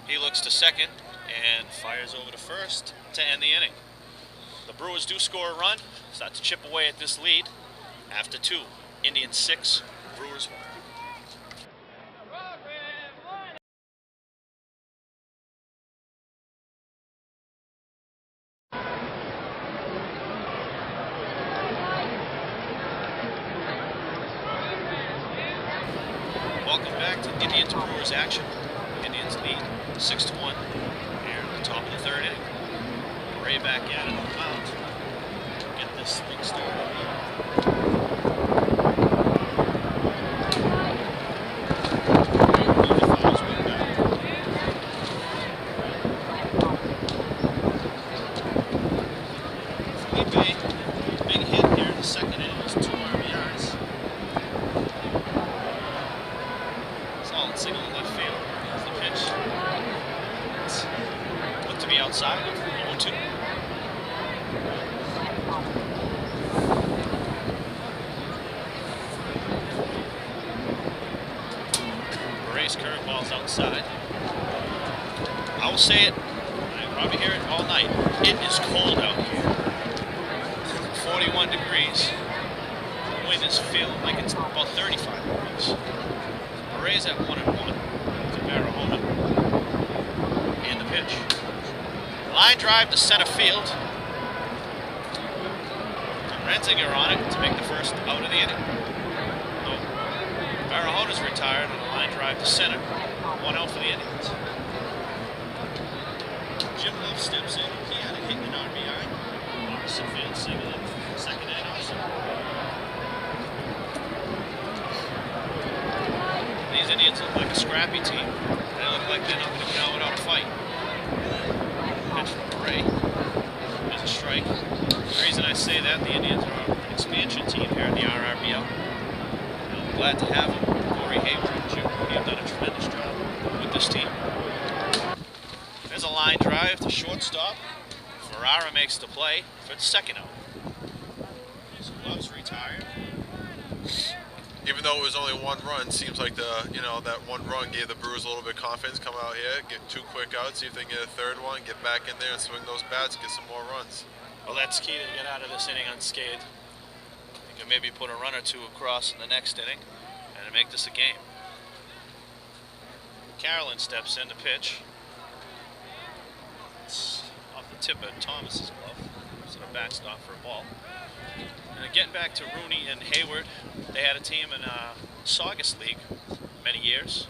He looks to second and fires over to first to end the inning. The Brewers do score a run, start to chip away at this lead. After 2, Indians 6, Brewers 1. Welcome back to Indians Brewers action. Indians lead 6-1 here at the top of the third inning. Ray back at it on the mound. Get this thing started. Felipe, big hit here in the second inning. It was 2 RBIs. Solid single in left field. Here's the pitch. Looked to be outside. 0-2. Barre's curveball's outside. I will say it. I probably hear it all night. It is cold out here. 41 degrees. The wind is feeling like it's about 35 degrees. Barre's at 1-1 to Barahona. And the pitch. Line drive to center field. Renzinger on it to make the first out of the inning. So Barahona's retired on a line drive to center. 1 out for the Indians. Jim Love steps in. He had a hit in an RBI. Opposite field single in second and also. These Indians look like a scrappy team. They look like they're not going to come out without a fight. Pitch from Ray. There's a strike. The reason I say that, the Indians are an expansion team here in the RRBL. I'm glad to have them. Corey Hayward and Jim Mooney have done a tremendous job with this team. There's a line drive to shortstop. Ferrara makes the play for the second out. So Love's retired.
Even though it was only 1 run, seems like that 1 run gave the Brewers a little bit of confidence. Come out here, get 2 quick outs, see if they can get a third one, get back in there and swing those bats, get some more runs.
Well, that's key to get out of this inning unscathed. You can maybe put a run or 2 across in the next inning and make this a game. Carolyn steps in to pitch. It's off the tip of Thomas's glove. It's a backstop for a ball. And getting back to Rooney and Hayward, they had a team in Saugus League many years.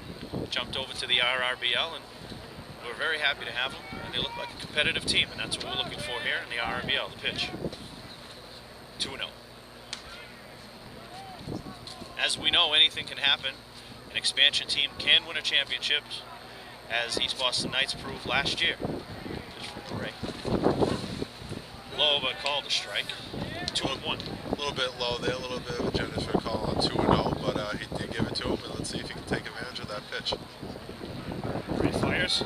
Jumped over to the RRBL, and we're very happy to have them. And they look like a competitive team, and that's what we're looking for here in the RRBL. The pitch. 2-0. As we know, anything can happen. An expansion team can win a championship, as East Boston Knights proved last year. Pitch from Ray. Low, but called a strike. 2-1.
A little bit low there, a little bit of a generous for a call on 2-0, but he did give it to him, and let's see if he can take advantage of that pitch.
Ray fires.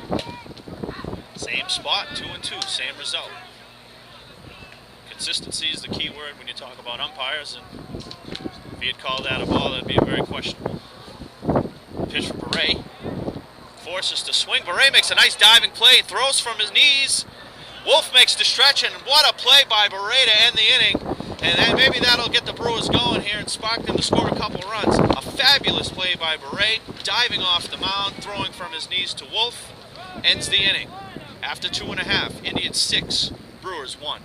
Same spot, 2-2, same result. Consistency is the key word when you talk about umpires, and if he had called out a ball, that'd be very questionable. Pitch from Beret. Forces to swing. Beret makes a nice diving play, throws from his knees. Wolf makes the stretch, and what a play by Beret to end the inning. And then maybe that'll get the Brewers going here and spark them to score a couple runs. A fabulous play by Beret, diving off the mound, throwing from his knees to Wolf, ends the inning. After 2.5, Indians 6, Brewers 1.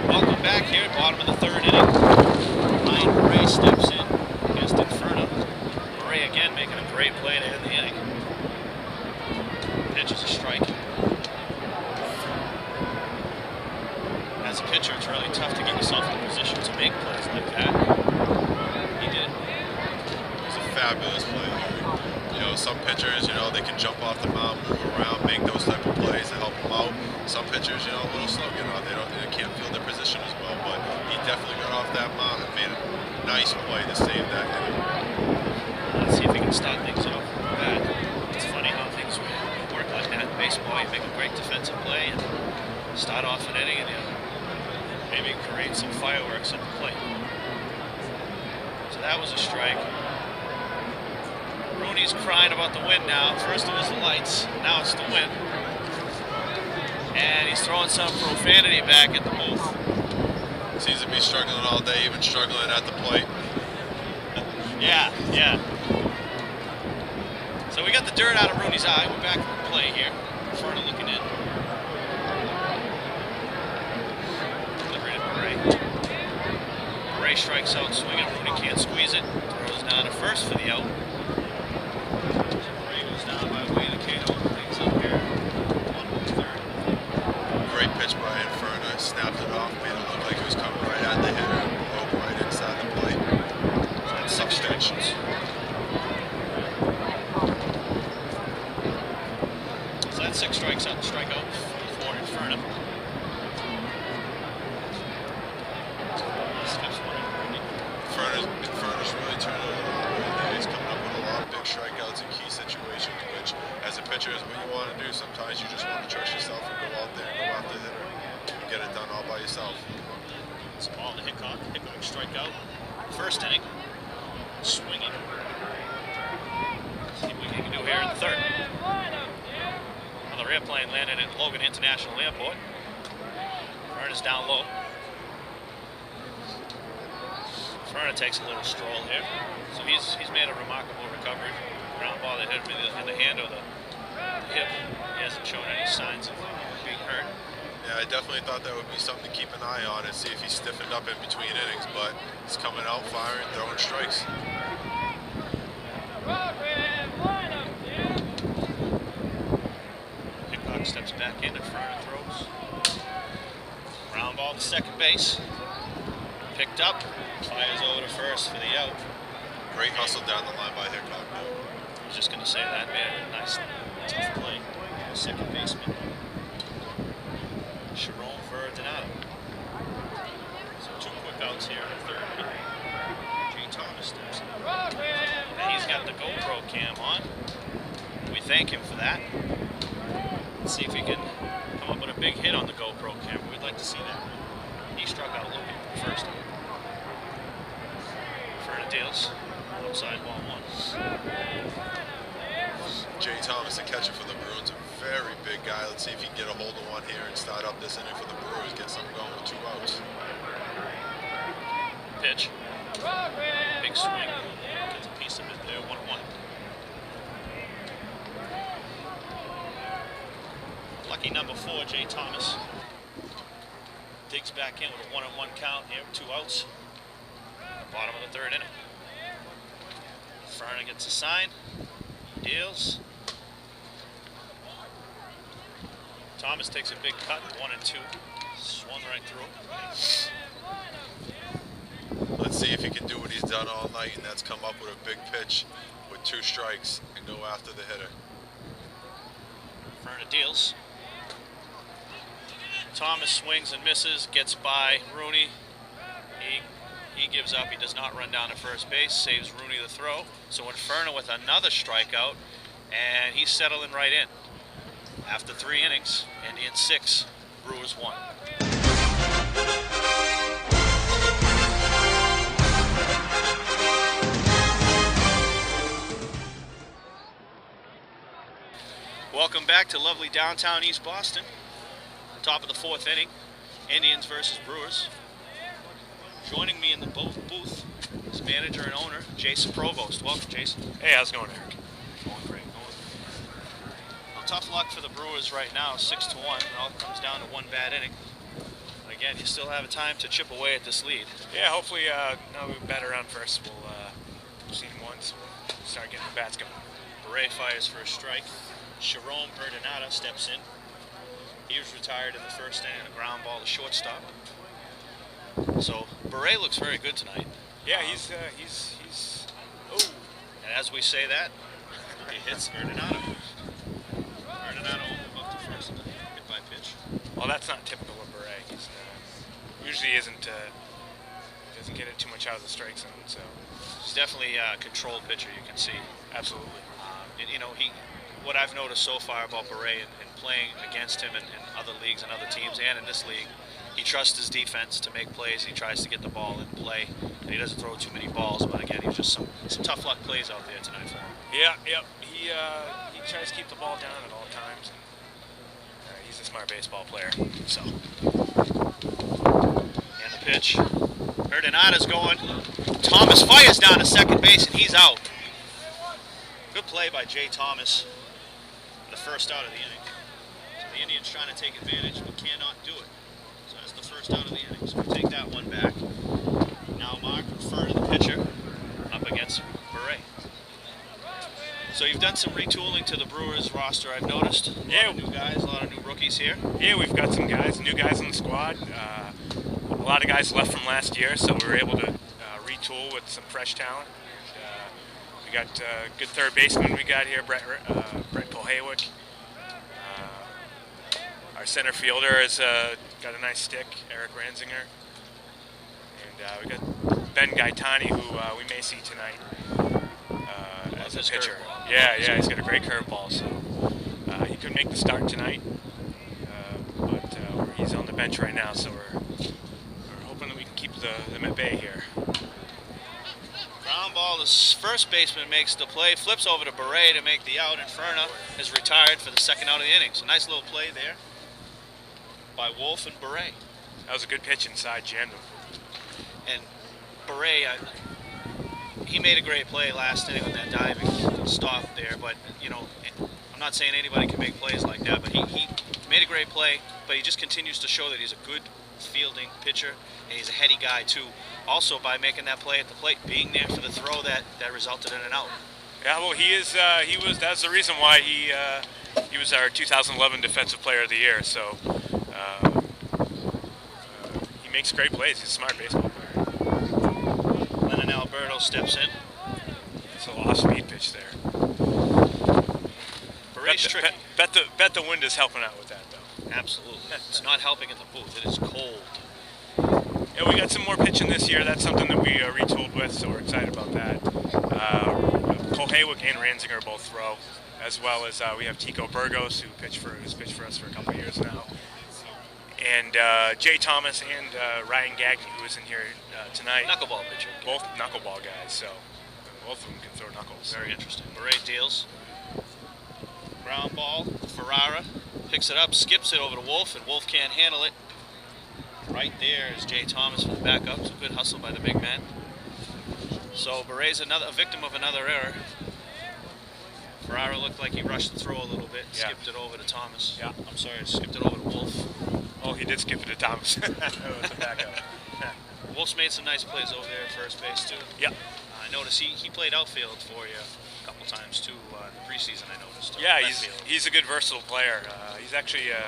Welcome back here, bottom of the third inning. Ryan Beret steps in against Inferno. Beret again making a great play to end the inning. Pitch is a strike. As a pitcher, it's really tough to get yourself in a position to make plays like that. He did.
It was a fabulous play, Larry. You know, some pitchers, you know, they can jump off the mound, move around, make those type of plays to help them out. Some pitchers, you know, a little slow, you know, they can't feel their position as well. But he definitely got off that mound and made a nice play to save that inning.
Let's see if we can start things off with that. It's funny how things work like that in baseball. You make a great defensive play and start off an inning and you maybe create some fireworks at the plate. So that was a strike. Rooney's crying about the wind now. First it was the lights, now it's the wind. And he's throwing some profanity back at the booth.
Seems to be struggling all day, even struggling at the plate.
Yeah. So we got the dirt out of Rooney's eye. We're back to the play here. Inferno looking in. Delivery to Beret. Beret strikes out, swinging. Rooney can't squeeze it. Throws down to first for the out. Beret goes down by way of the Cato. Things up here. 1-3rd.
Great pitch by Inferno. Snapped it off, made it look like it was coming right at the hitter. Broke right inside the plate.
So that's 6 strikes. So that's 6 strikes out, strikeout for Inferno.
Inferno's really turning it around. He's coming up with a lot of big strikeouts in key situations, which as a pitcher is what you want to do. Sometimes you just want to trust yourself and go out there and go after the hitter and get it done all by yourself.
It's a ball to Hickok. Hickok strikeout. First inning. Swinging. See what he can do here in the third. Another airplane landed at Logan International Airport. Vern is down low. Ferner takes a little stroll here. So he's made a remarkable recovery. Ground ball that hit him in the hand or the hip. He hasn't shown any signs of being hurt.
Yeah, I definitely thought that would be something to keep an eye on and see if he stiffened up in between innings, but he's coming out firing, throwing strikes.
Hickok steps back in and Ferner throws. Ground ball to second base. Picked up, fires over to first for the out.
Great hustle down the line by Hickok.
I was just going to say that, man. A nice, tough play. Second baseman. Sharon for Donato. So 2 quick outs here in the third inning. Jay Thomas steps in. And he's got the GoPro cam on. We thank him for that. Let's see if he can come up with a big hit on the GoPro camera. We'd like to see that. He struck out Logan first. Ferner deals. Outside ball 1.
Jay Thomas, the catcher for the Bruins, a very big guy. Let's see if he can get a hold of one here and start up this inning for the Brewers. Get something going with 2 outs.
Pitch. Big swing. Gets a piece of it there. 1-1. Lucky number 4, Jay Thomas. Digs back in with a 1-1 count here, 2 outs. Bottom of the third inning. Ferner gets a sign. Deals. Thomas takes a big cut, 1-2. Swung right through.
Let's see if he can do what he's done all night, and that's come up with a big pitch with 2 strikes and go after the hitter.
Ferner deals. Thomas swings and misses, gets by Rooney. He gives up. He does not run down to first base, saves Rooney the throw. So Inferno with another strikeout, and he's settling right in. After 3 innings, Indians 6, Brewers 1. Welcome back to lovely downtown East Boston. Top of the 4th inning. Indians versus Brewers. Joining me in the booth is manager and owner Jason Provost. Welcome, Jason.
Hey, how's it going, Eric?
Going great. Well, tough luck for the Brewers right now, 6-1. It all comes down to one bad inning. But again, you still have time to chip away at this lead.
Yeah, hopefully now we bat around first. We'll see him once. We'll start getting the bats going.
Beret fires for a strike. Jerome Perdonata steps in. He was retired in the first inning, a ground ball to shortstop. So Beret looks very good tonight.
Yeah, he's. Oh,
and as we say that, he hits Perdonata. Perdonata will move up to first, hit by pitch.
Well, that's not typical of Beret. He's usually doesn't get it too much out of the strike zone. So
he's definitely a controlled pitcher. You can see.
Absolutely.
And, you know, what I've noticed so far about Beret and playing against him in other leagues and other teams and in this league, he trusts his defense to make plays. He tries to get the ball in play, and he doesn't throw too many balls. But again, he's just some tough luck plays out there tonight for him.
Yeah, yep. He tries to keep the ball down at all times. And, he's a smart baseball player. So.
And the pitch. Perdonata's going. Thomas fires down to second base, and he's out. Good play by Jay Thomas. The first out of the inning. So the Indians trying to take advantage, but cannot do it. So that's the first out of the inning. So we take that one back. Now Mark referring to the pitcher up against Beret. So you've done some retooling to the Brewers roster, I've noticed. A lot of new guys, a lot of new rookies here.
Yeah, we've got some guys, new guys on the squad. A lot of guys left from last year, so we were able to retool with some fresh talent. We got good third baseman we got here, Brett Kohaywick. Our center fielder has got a nice stick, Eric Ranzinger. And we got Ben Gaetani, who we may see tonight as a pitcher. Yeah, he's got a great curveball, so he couldn't make the start tonight. But he's on the bench right now, so we're hoping that we can keep them at bay here.
Ground ball, the first baseman makes the play, flips over to Beret to make the out. Inferno has retired for the second out of the inning. So nice little play there by Wolf and Beret.
That was a good pitch inside, jammed him.
And Beret, he made a great play last inning with that diving stop there. But, you know, I'm not saying anybody can make plays like that, but he made a great play, but he just continues to show that he's a good fielding pitcher, and he's a heady guy too. Also, by making that play at the plate, being there for the throw that resulted in an out.
Yeah, well, that's the reason why he was our 2011 Defensive Player of the Year. So he makes great plays. He's a smart baseball player.
Lennon Alberto steps in.
It's an off-speed pitch there. Bet the wind is helping out with that, though.
Absolutely. It's not helping in the booth. It is cold.
Yeah, we got some more pitching this year. That's something that we retooled with, so we're excited about that. Kohaywick and Ranzinger both throw, as well as we have Tico Burgos, who's pitched for us for a couple of years now. And Jay Thomas and Ryan Gagnon, who is in here tonight.
Knuckleball pitcher.
Both knuckleball guys, so both of them can throw knuckles.
Very interesting. Beret deals. Ground ball. Ferrara picks it up, skips it over to Wolf, and Wolf can't handle it. Right there is Jay Thomas for the backup. So good hustle by the big man. So Beret's a victim of another error. Ferrara looked like he rushed the throw a little bit, skipped it over to Thomas.
Yeah.
I'm sorry, skipped it over to Wolf.
Oh, he did skip it to Thomas. That was a backup.
Wolf's made some nice plays over there at first base too.
Yeah.
I noticed he played outfield for you a couple times too in the preseason. I noticed.
Yeah, he's a good versatile player. He's actually a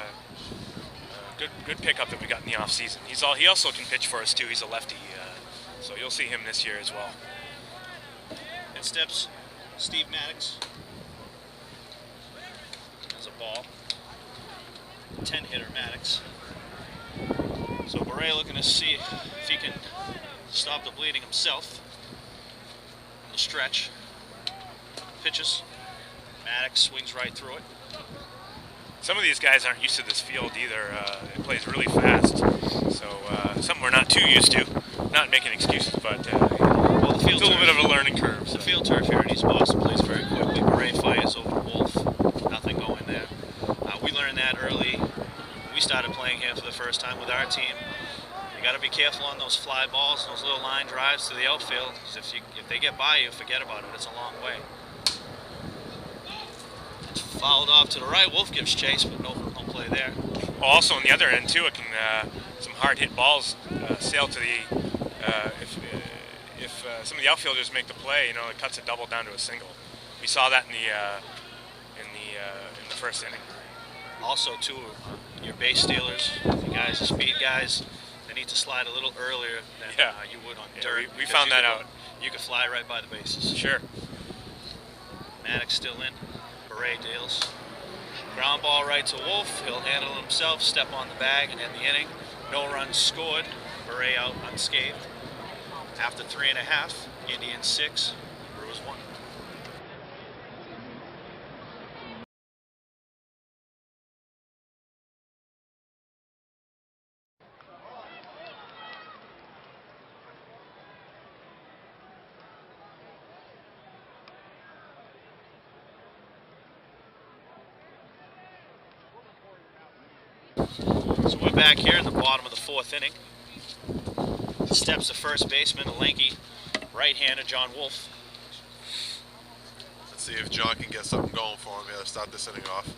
good pickup that we got in the off season. He also can pitch for us too. He's a lefty, so you'll see him this year as well.
And steps Steve Maddox. There's a ball. 10-hitter Maddox. So Beret looking to see if he can stop the bleeding himself. On the stretch. Pitches. Maddox swings right through it.
Some of these guys aren't used to this field either. It plays really fast, so something we're not too used to. Not making excuses, but
well, the field
it's a little bit of a learning curve.
The field turf here in East Boston plays very quickly. Beret fires over to Wolf. Nothing going there. our team. You got to be careful on those fly balls and those little line drives to the outfield. 'Cause if they get by you, forget about it. It's a long way. It's fouled off to the right. Wolf gives chase, but no play there.
Well, also on the other end too, it can some hard hit balls sail to the if some of the outfielders make the play, you know, it cuts a double down to a single. We saw that in the first inning.
Also, too, your base stealers, you guys, the speed guys, they need to slide a little earlier than you would on dirt.
We found that out.
You could fly right by the bases.
Sure.
Maddox still in. Beret deals. Ground ball right to Wolf. He'll handle it himself, step on the bag, and end the inning. No runs scored. Beret out unscathed. After 3.5, Indians 6, Brewers 1. So we're back here in the bottom of the 4th inning. Steps the first baseman, the lanky right-hander John Wolf.
Let's see if John can get something going for him here to start this inning off.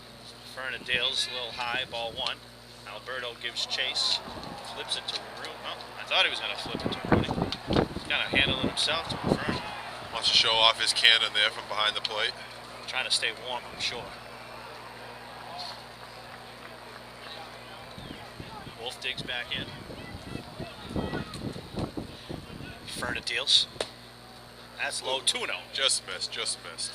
Fernandale's a little high, ball 1. Alberto gives chase, flips it to Rooney. Oh, I thought he was going to flip it to Rooney. Kind of handling himself to Fern.
Wants to show off his cannon there from behind the plate.
Trying to stay warm, I'm sure. Wolf digs back in. Ferna deals. That's low, 2-0.
Just missed, just missed.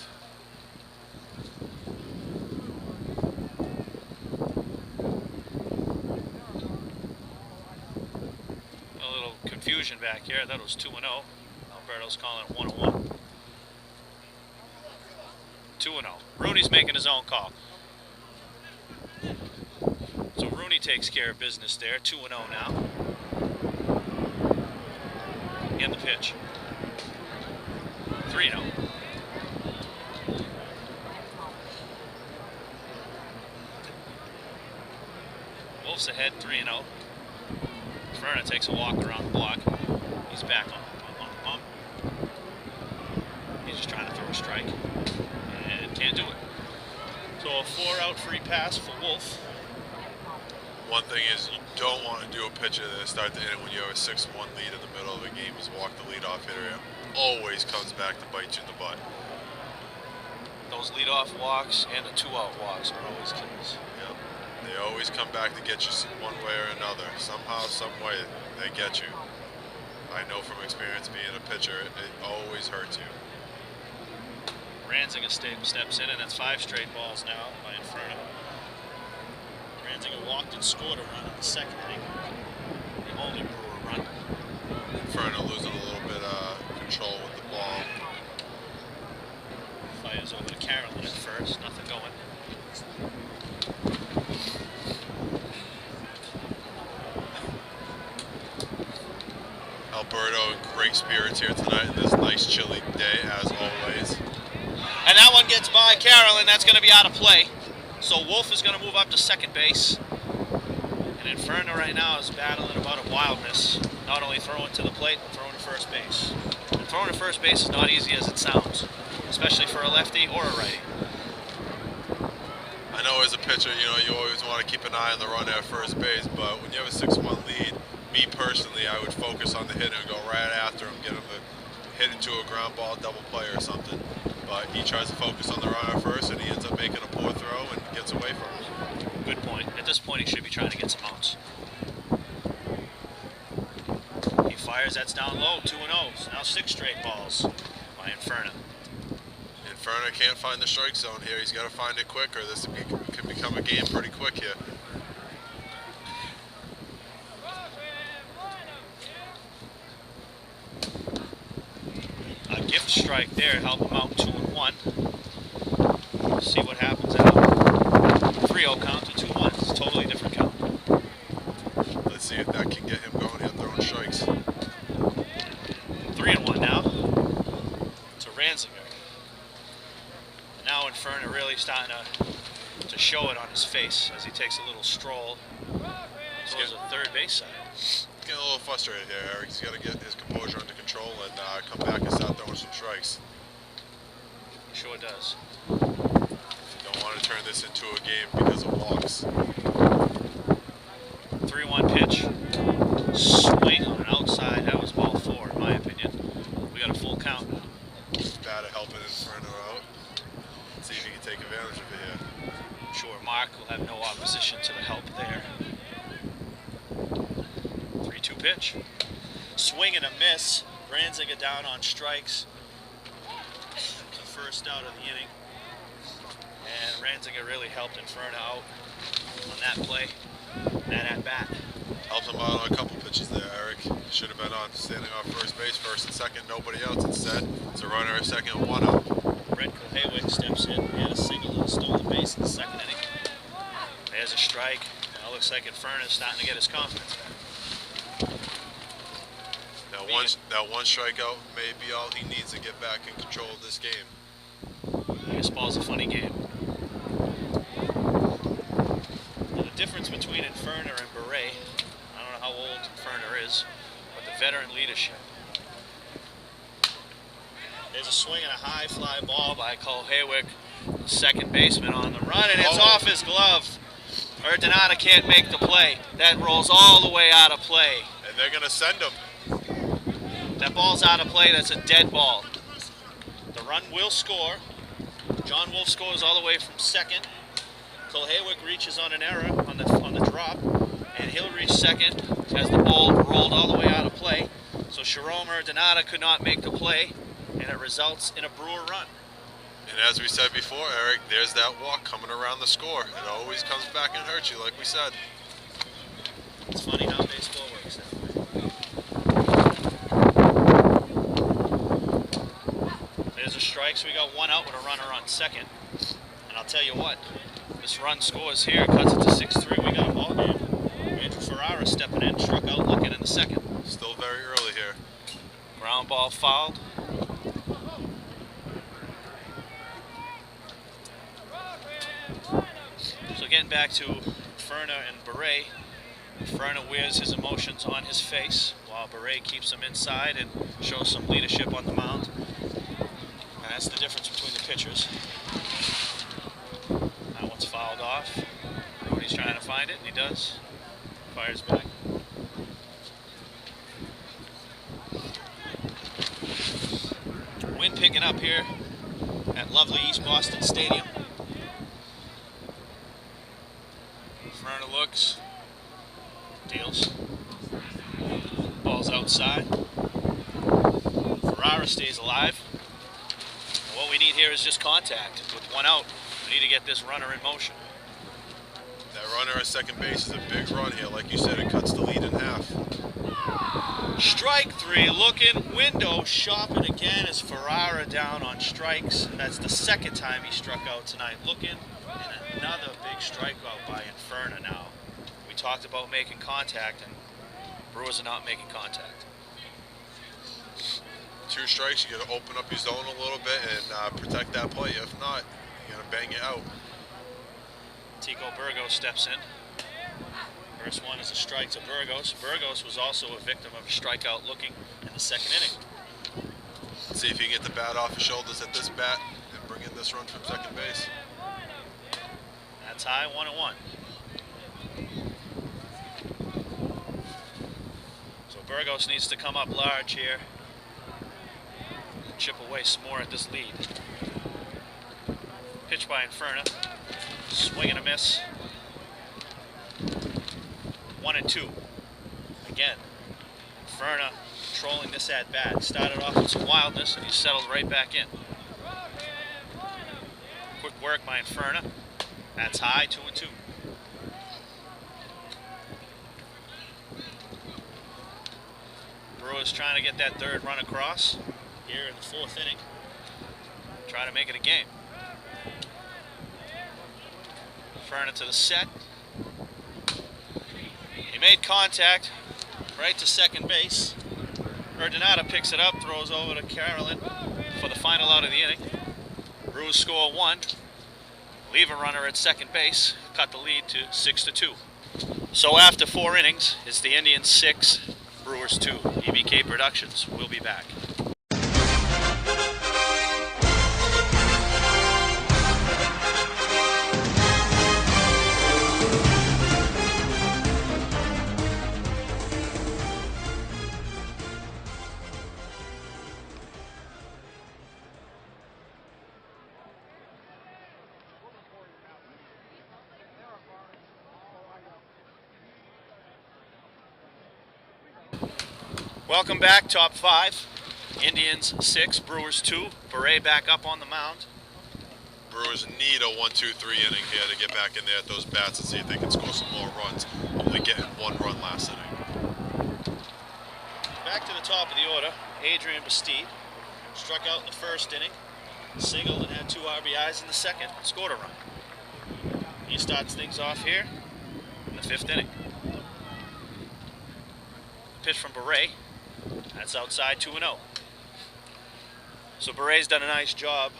A little confusion back here. I thought it was 2-0. Alberto's calling it 1-1. 2-0. Rooney's making his own call. So Rooney takes care of business there. 2-0 now. In the pitch. 3-0. Wolf's ahead 3-0. Ferna takes a walk around the block. He's back on the bump. He's just trying to throw a strike. And can't do it. So a 4-out free pass for Wolf.
One thing is you don't want to do a pitcher to start the inning when you have a 6-1 lead in the middle of a game. Is walk the leadoff hitter. It always comes back to bite you in the butt.
Those leadoff walks and the 2-out walks are always kills.
Yep. They always come back to get you one way or another. Somehow, some way, they get you. I know from experience being a pitcher, it always hurts you.
Ranzinger steps in, and that's 5 straight balls now by Inferno. Ranzinger walked and scored a run in the 2nd inning. The only Brewer run.
Inferno losing a little bit control with the ball.
Fires over to Carolyn at first. Nothing going.
Alberto in great spirits here tonight in this nice chilly day, as always.
And that one gets by Carolyn. That's going to be out of play. So Wolf is going to move up to second base. And Inferno right now is battling about a wildness. Not only throwing to the plate, but throwing to first base. And throwing to first base is not easy as it sounds, especially for a lefty or a righty.
I know as a pitcher, you always want to keep an eye on the runner at first base, but when you have a 6-1 lead, me personally, I would focus on the hitter and go right after him, get him to hit into a ground ball, double play or something. But he tries to focus on the runner first, and he ends up making a poor throw and gets away from him.
Good point. At this point, he should be trying to get some outs. He fires, that's down low, 2-0. Now 6 straight balls by Inferno.
Inferno can't find the strike zone here. He's got to find it quick, or this can become a game pretty quick here.
A gift strike there, help him out 2-1. See what happens out. 3-0 count to 2-1. It's a totally different count.
Let's see if that can get him going here, throwing strikes.
3-1 now to Ranzinger. Now Inferno really starting to show it on his face as he takes a little stroll. goes to the third base side.
Getting a little frustrated here, Eric. He's got to get his composure under control and come back and start throwing some strikes.
He sure does.
Don't want to turn this into a game because of walks.
3-1 pitch. Swing on an outside. That was ball 4, in my opinion. We got a full count now.
Batter helping Inferno out. See if he can take advantage of it here.
I'm sure Mark will have no opposition to the help there. 3-2 pitch. Swing and a miss. Granzinger down on strikes. The first out of the inning. And Ranzinger really helped Inferno out on that play. That at bat.
Helped him out on a couple pitches there, Eric. Should have been on standing off first base, first and second, nobody else. Instead, it's a runner at second and 1 out.
Brett Haywick steps in. He had a single and a stolen base in the second inning. There's a strike. Now it looks like Inferno is starting to get his confidence back.
That one strikeout may be all he needs to get back in control of this game.
Baseball's a funny game. Now, the difference between Inferno and Beret, I don't know how old Inferno is, but the veteran leadership. There's a swing and a high fly ball by Cole Haywick, the second baseman on the run, and it's off his glove. Donata can't make the play. That rolls all the way out of play.
And they're going to send him.
That ball's out of play. That's a dead ball. The run will score. John Wolf scores all the way from second. Cole Haywick reaches on an error on the drop, and he'll reach second as the ball rolled all the way out of play. So Sharon Donata could not make the play, and it results in a Brewer run.
And as we said before, Eric, there's that walk coming around the score. It always comes back and hurts you, like we said.
It's funny how baseball works that way. There's a strike, so we got 1 out with a runner on second. And I'll tell you what, this run scores here, cuts it to 6-3. We got a ball game. Andrew Ferrara stepping in, struck out, looking in the second.
Still very early here.
Ground ball fouled. So getting back to Inferno and Beret, Inferno wears his emotions on his face while Beret keeps him inside and shows some leadership on the mound. And that's the difference between the pitchers. That one's fouled off. Brody's trying to find it, and he does. Fires back. Wind picking up here at lovely East Boston Stadium. Inferno looks, deals, ball's outside. Ferrara stays alive. And what we need here is just contact. With 1 out, we need to get this runner in motion.
That runner at second base is a big run here. Like you said, it cuts the lead in half.
Strike 3, looking, window, shopping again as Ferrara down on strikes. That's the second time he struck out tonight. Looking, and another big strikeout by Inferno now. We talked about making contact, and Brewers are not making contact.
2 strikes, you got to open up your zone a little bit and protect that play. If not, you're going to bang it out.
Tico Burgos steps in. First one is a strike to Burgos. Burgos was also a victim of a strikeout looking in the second inning.
Let's see if he can get the bat off his shoulders at this bat and bring in this run from second base.
That's high, 1-1. So Burgos needs to come up large here. Chip away some more at this lead. Pitch by Inferno. Swing and a miss. 1-2. Again, Inferno controlling this at bat. Started off with some wildness and he settled right back in. Quick work by Inferno. That's high, 2-2. Brewers trying to get that third run across here in the 4th inning. Try to make it a game. Inferno to the set. He made contact right to second base. Donata picks it up, throws over to Carolyn for the final out of the inning. Brewers score 1. Leave a runner at second base, cut the lead to 6-2. So after 4 innings, it's the Indians 6, Brewers 2. EBK Productions. We'll be back. Welcome back, top 5. Indians 6, Brewers 2. Beret back up on the mound.
Brewers need a 1-2-3 inning here to get back in there at those bats and see if they can score some more runs. Only getting 1 run last inning.
Back to the top of the order, Adrian Bastide. Struck out in the first inning, singled and had 2 RBIs in the second, scored a run. He starts things off here in the 5th inning. Pitch from Beret. That's outside 2-0. So Beret's done a nice job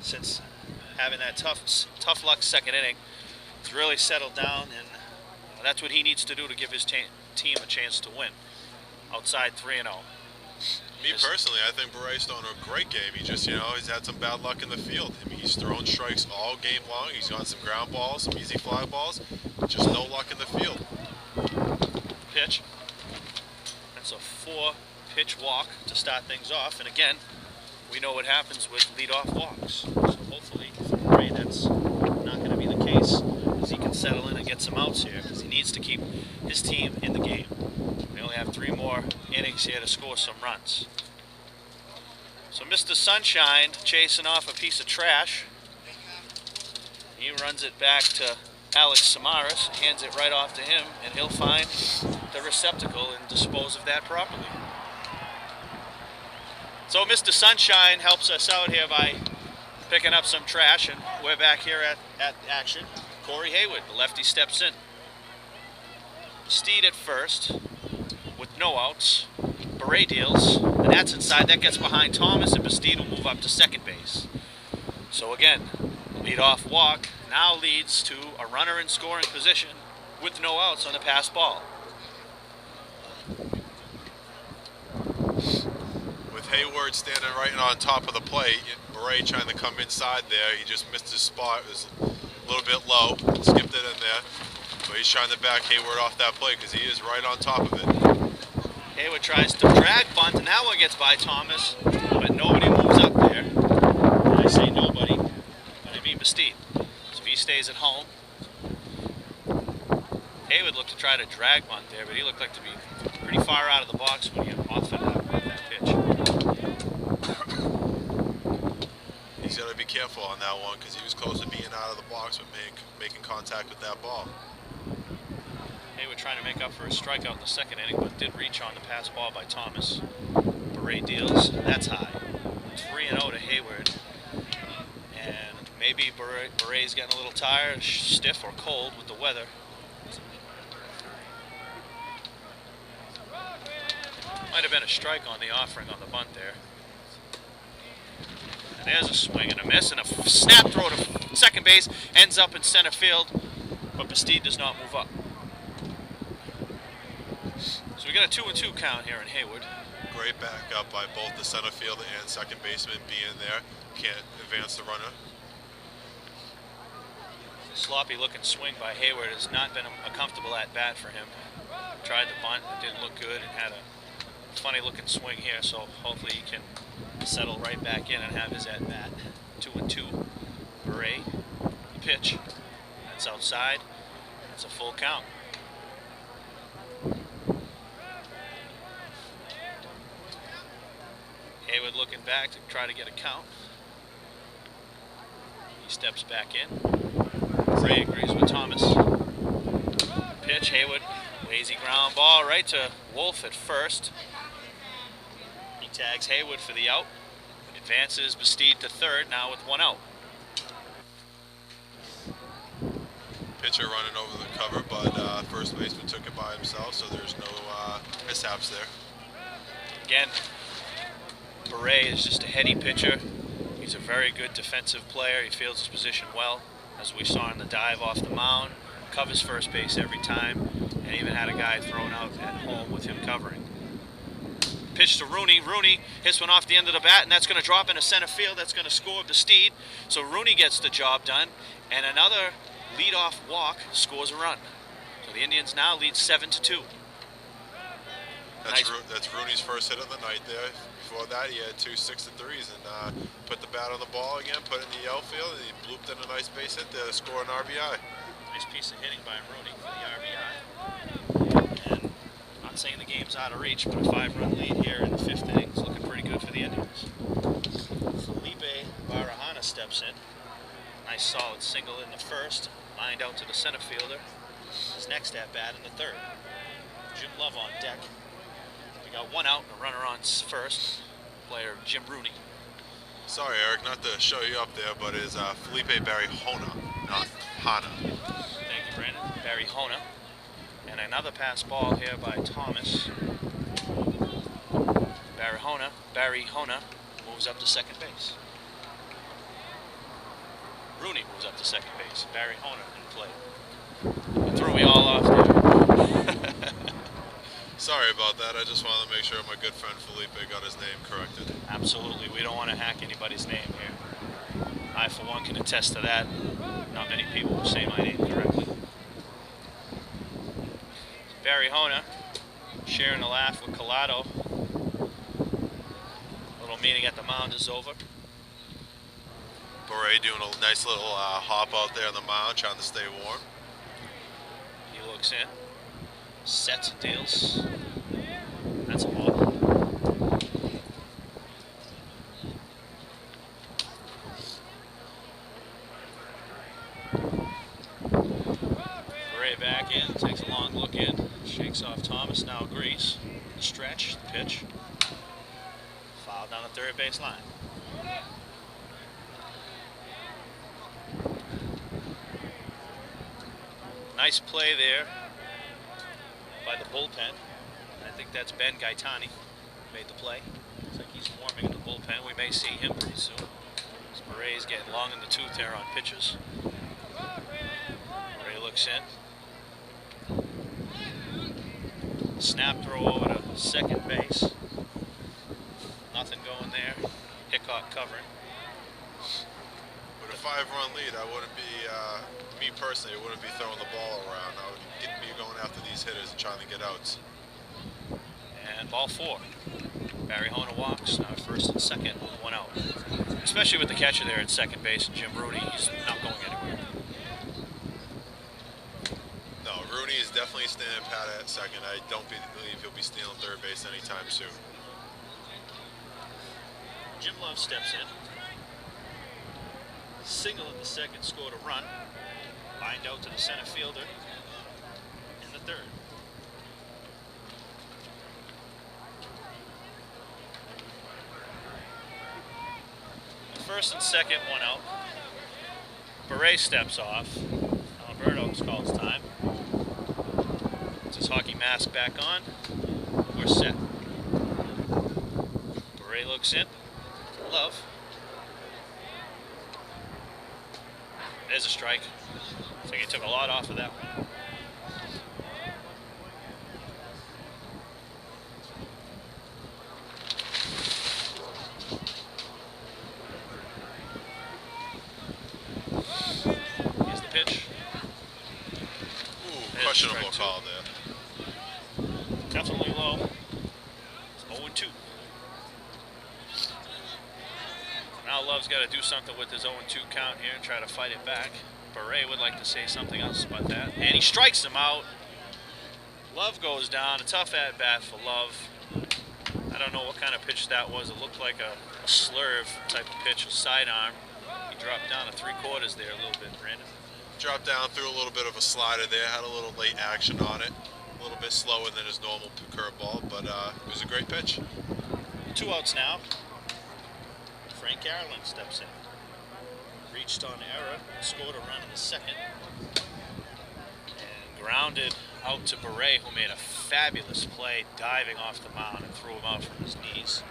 since having that tough luck second inning. He's really settled down, and that's what he needs to do to give his team a chance to win. Outside 3-0.
Me personally, I think Beret's done a great game. He just, he's had some bad luck in the field. I mean, he's thrown strikes all game long. He's got some ground balls, some easy fly balls. Just no luck in the field.
Pitch. That's a 4-pitch walk to start things off, and again, we know what happens with leadoff walks. So hopefully for Beret that's not going to be the case, as he can settle in and get some outs here, because he needs to keep his team in the game. We only have 3 more innings here to score some runs. So Mr. Sunshine chasing off a piece of trash. He runs it back to Alex Samaras, hands it right off to him, and he'll find the receptacle and dispose of that properly. So Mr. Sunshine helps us out here by picking up some trash, and we're back here at action. Corey Hayward, the lefty, steps in. Steed at first with no outs. Beret deals, and that's inside. That gets behind Thomas, and Bastide will move up to second base. So again, lead-off walk now leads to a runner in scoring position with no outs on the pass ball.
With Hayward standing right on top of the plate, Beret trying to come inside there. He just missed his spot. It was a little bit low. Skipped it in there. But he's trying to back Hayward off that play because he is right on top of it.
Hayward tries to drag bunt, and that one gets by Thomas, but nobody moves up there. When I say nobody, I mean Bastide. So he stays at home. Hayward looked to try to drag bunt there, but he looked like to be pretty far out of the box when he off that pitch.
He's got to be careful on that one because he was close to being out of the box but making contact with that ball.
Hayward trying to make up for a strikeout in the second inning, but did reach on the pass ball by Thomas. Beret deals. That's high. 3-0 to Hayward. And maybe Beret's getting a little tired, stiff, or cold with the weather. Might have been a strike on the offering on the bunt there. And there's a swing and a miss, and a snap throw to second base, ends up in center field, but Bastide does not move up. So we got a 2-2 count here in Hayward.
Great backup by both the center fielder and second baseman being there. Can't advance the runner.
Sloppy looking swing by Hayward has not been a comfortable at bat for him. Tried the bunt, it didn't look good, and had a funny looking swing here, so hopefully he can settle right back in and have his at bat. 2-2. Beret, the pitch. That's outside. That's a full count. Hayward looking back to try to get a count. He steps back in. Ray agrees with Thomas. Pitch, Hayward, lazy ground ball right to Wolf at first. He tags Hayward for the out. Advances Bastide to third, now with 1 out.
Pitcher running over the cover, but first baseman took it by himself, so there's no mishaps there.
Again, Beret is just a heady pitcher. He's a very good defensive player. He fields his position well, as we saw in the dive off the mound. covers first base every time, and even had a guy thrown out at home with him covering. Pitch to Rooney. Rooney hits one off the end of the bat, and that's going to drop into center field. That's going to score Bastide. So Rooney gets the job done, and another leadoff walk scores a run. So the Indians now lead 7-2.
That's Rooney's first hit of the night there. Before that, he had 2 6-3s and put the bat on the ball again, put it in the outfield, and he blooped in a nice base hit to score an RBI.
Nice piece of hitting by Rooney for the RBI. And not saying the game's out of reach, but a 5-run lead here in the 5th inning is looking pretty good for the Indians. Felipe Barahona steps in. Nice solid single in the 1st, lined out to the center fielder. His next at bat in the 3rd. Jim Love on deck. We got 1 out and a runner on first. Player Jim Rooney.
Sorry, Eric, not to show you up there, but it's Felipe Barahona, not Hana.
Thank you, Brandon. Barahona. And another pass ball here by Thomas. Barahona moves up to second base. Rooney moves up to second base. Barahona in play. You threw me all off there.
Sorry about that. I just wanted to make sure my good friend Felipe got his name corrected.
Absolutely. We don't want to hack anybody's name here. I, for one, can attest to that. Not many people will say my name correctly. Barahona sharing a laugh with Collado. Little meeting at the mound is over.
Beret doing a nice little hop out there on the mound, trying to stay warm.
He looks in. Sets and deals. That's a ball. Bray back in, takes a long look in, shakes off Thomas, now agrees. Stretch, pitch. Foul down the third base line. Nice play there by the bullpen. I think that's Ben Gaetani made the play. Looks like he's warming in the bullpen. We may see him pretty soon. This Beret's getting long in the tooth there on pitches. Beret looks in. Snap throw over to second base. Nothing going there. Hickok covering.
With a 5-run lead, I wouldn't be, me personally, I wouldn't be throwing the ball around. I would be going after these hitters and trying to get outs.
And ball 4. Barahona walks, now first and second with 1 out. Especially with the catcher there at second base and Jim Rooney, he's not going anywhere.
No, Rooney is definitely standing pat at second. I don't believe he'll be stealing third base anytime soon.
Jim Love steps in. Single in the second, scored a run. Lined out to the center fielder in the 3rd. First and second, 1 out. Beret steps off. Alberto calls time. Puts his hockey mask back on. We're set. Beret looks in. Love. There's a strike. So he took a lot off of that one. Here's the pitch.
Ooh, questionable call there.
Definitely low. It's 0-2. Now Love's got to do something with his 0-2 count here and try to fight it back. Beret would like to say something else about that. And he strikes him out. Love goes down. A tough at-bat for Love. I don't know what kind of pitch that was. It looked like a slurve type of pitch, a sidearm. He dropped down to 3/4 there a little bit, Brandon.
Dropped down, threw a little bit of a slider there, had a little late action on it. A little bit slower than his normal curveball, but it was a great pitch.
2 outs now. Frank Carolyn steps in. Reached on error, scored a run in the 2nd. And grounded out to Beret, who made a fabulous play, diving off the mound and threw him out from his knees.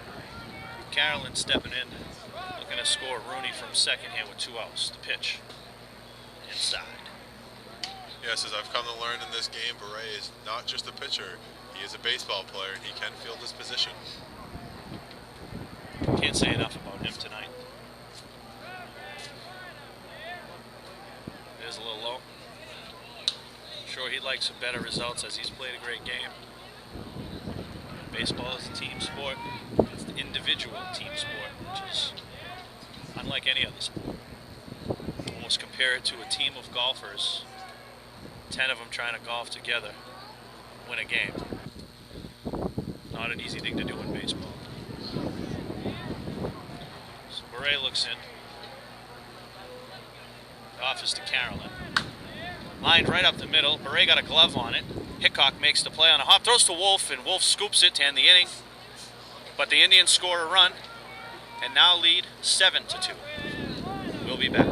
Carolyn stepping in, looking to score Rooney from second here with 2 outs. The pitch. Inside.
Yes, as I've come to learn in this game, Beret is not just a pitcher. He is a baseball player, and he can field his position.
Can't say enough about him tonight. There's a little low. I'm sure he'd like some better results as he's played a great game. Baseball is a team sport. It's the individual team sport, which is unlike any other sport. Almost compare it to a team of golfers, 10 of them trying to golf together, win a game. Not an easy thing to do in baseball. So Beret looks in. Offers to Carolyn. Lined right up the middle. Beret got a glove on it. Hickok makes the play on a hop. Throws to Wolf, and Wolf scoops it to end the inning. But the Indians score a run, and now lead 7-2. We'll be back.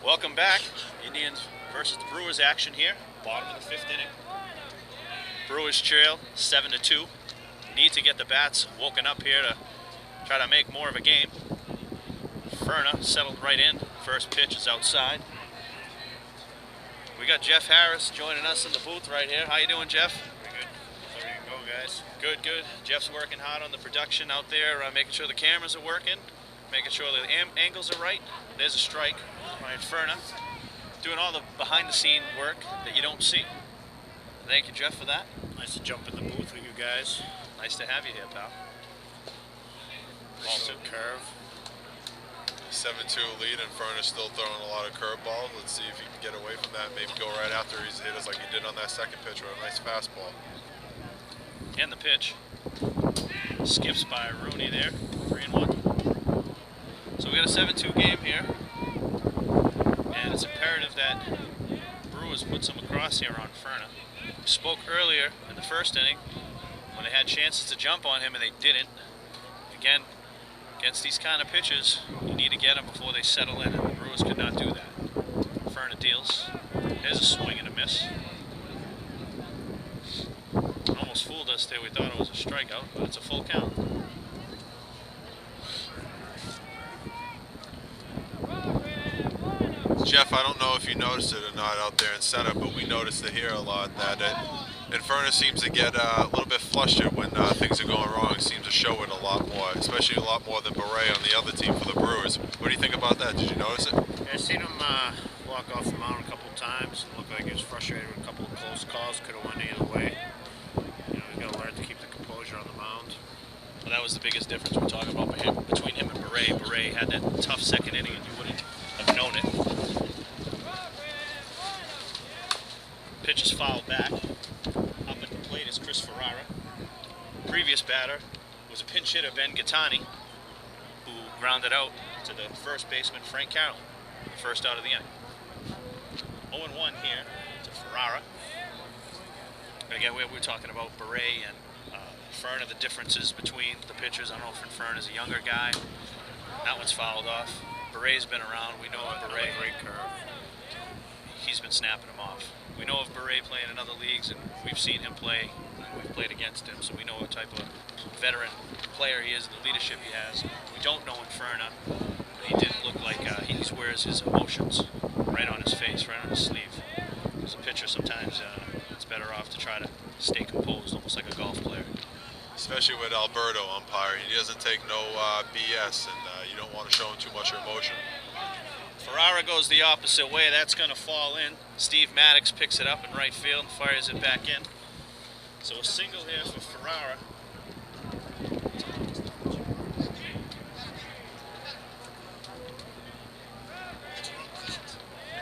Welcome back. Indians versus the Brewers action here. Bottom of the 5th inning. Brewers trail 7-2. Need to get the bats woken up here to try to make more of a game. Ferna settled right in. First pitch is outside. We got Jeff Harris joining us in the booth right here. How you doing, Jeff?
Pretty good. Ready to go, guys.
Good, good. Jeff's working hard on the production out there, making sure the cameras are working, making sure the angles are right. There's a strike. Ryan Ferna doing all the behind-the-scene work that you don't see. Thank you, Jeff, for that.
Nice to jump in the booth with you guys.
Nice to have you here, pal.
Ball to curve.
7-2 lead, and Furnace still throwing a lot of curveballs. Let's see if he can get away from that. Maybe go right after he's hit us like he did on that second pitch with a nice fastball.
And the pitch. Skips by Rooney there. 3-1. So we got a 7-2 game here. And it's imperative that Brewers put some across here on Ferna. We spoke earlier in the first inning when they had chances to jump on him and they didn't. Again, against these kind of pitches, you need to get them before they settle in, and the Brewers could not do that. Ferna deals. There's a swing and a miss. Almost fooled us there. We thought it was a strikeout, but it's a full count.
Jeff, I don't know if you noticed it or not out there in setup, but we noticed it here a lot that Inferno seems to get a little bit flustered when things are going wrong. It seems to show it a lot more, especially a lot more than Beret on the other team for the Brewers. What do you think about that? Did you notice it?
Yeah, I seen him walk off the mound a couple times. It looked like he was frustrated with a couple of close calls. Could have went either way. You know, he's got to learn to keep the composure on the mound.
Well, that was the biggest difference we're talking about between him and Beret. Beret had that tough second inning, and you wouldn't have known it. Pitch is fouled back. Up at the plate is Chris Ferrara. Previous batter was a pinch hitter, Ben Gattani, who grounded out to the first baseman, Frank Carroll, the first out of the inning. 0-1 here to Ferrara. And again, we're talking about Beret and Fern, the differences between the pitchers. I don't know if Fern is a younger guy. That one's fouled off. Beret's been around. We know of Beret.
Great curve.
He's been snapping him off. We know of Beret playing in other leagues, and we've seen him play. We've played against him, so we know what type of veteran player he is and the leadership he has. We don't know Inferna. He didn't look like he wears his emotions right on his face, right on his sleeve. As a pitcher, sometimes it's better off to try to stay composed, almost like a golf player.
Especially with Alberto umpiring, he doesn't take no BS, and you don't want to show him too much emotion.
Ferrara goes the opposite way. That's going to fall in. Steve Maddox picks it up in right field and fires it back in. So a single here for Ferrara.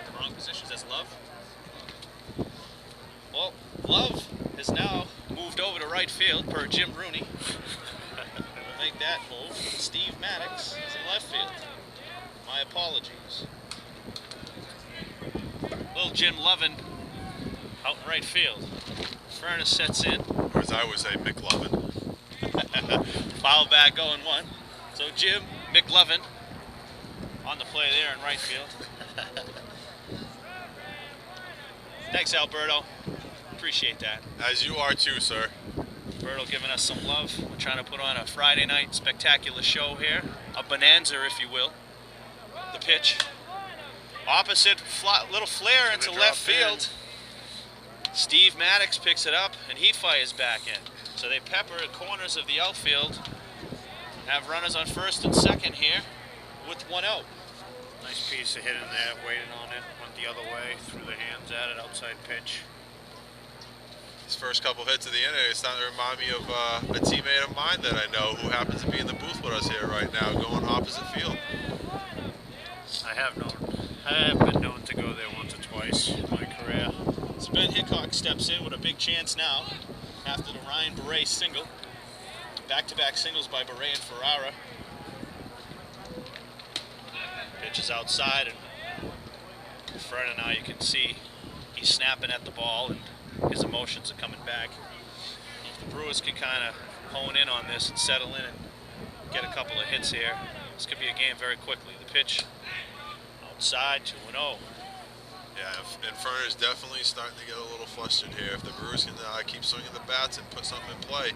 The wrong positions. That's Love. Well, Love has now moved over to right field per Jim Rooney. We'll make that move. Steve Maddox is in left field. My apologies. Little Jim Lovin out in right field. Furness sets in.
Or as I would say, McLovin.
Foul back 0-1. So Jim McLovin on the play there in right field. Thanks, Alberto. Appreciate that.
As you are too, sir.
Alberto giving us some love. We're trying to put on a Friday night spectacular show here. A bonanza, if you will. The pitch. Opposite, little flare into left field. Steve Maddox picks it up, and he fires back in. So they pepper the corners of the outfield. Have runners on first and second here with one out.
Nice piece of hitting there, waiting on it. Went the other way, threw the hands at it, outside pitch.
His first couple hits of the inning, it's starting to remind me of a teammate of mine that I know who happens to be in the booth with us here right now, going opposite field.
I have been known to go there once or twice in my career.
So Ben Hickok steps in with a big chance now after the Ryan Beret single. Back-to-back singles by Beret and Ferrara. Pitch is outside, and Ferrara now you can see he's snapping at the ball and his emotions are coming back. If the Brewers can kind of hone in on this and settle in and get a couple of hits here, this could be a game very quickly. The pitch outside, 2-0.
Yeah, Inferno is definitely starting to get a little flustered here. If the Brewers can keep swinging the bats and put something in play,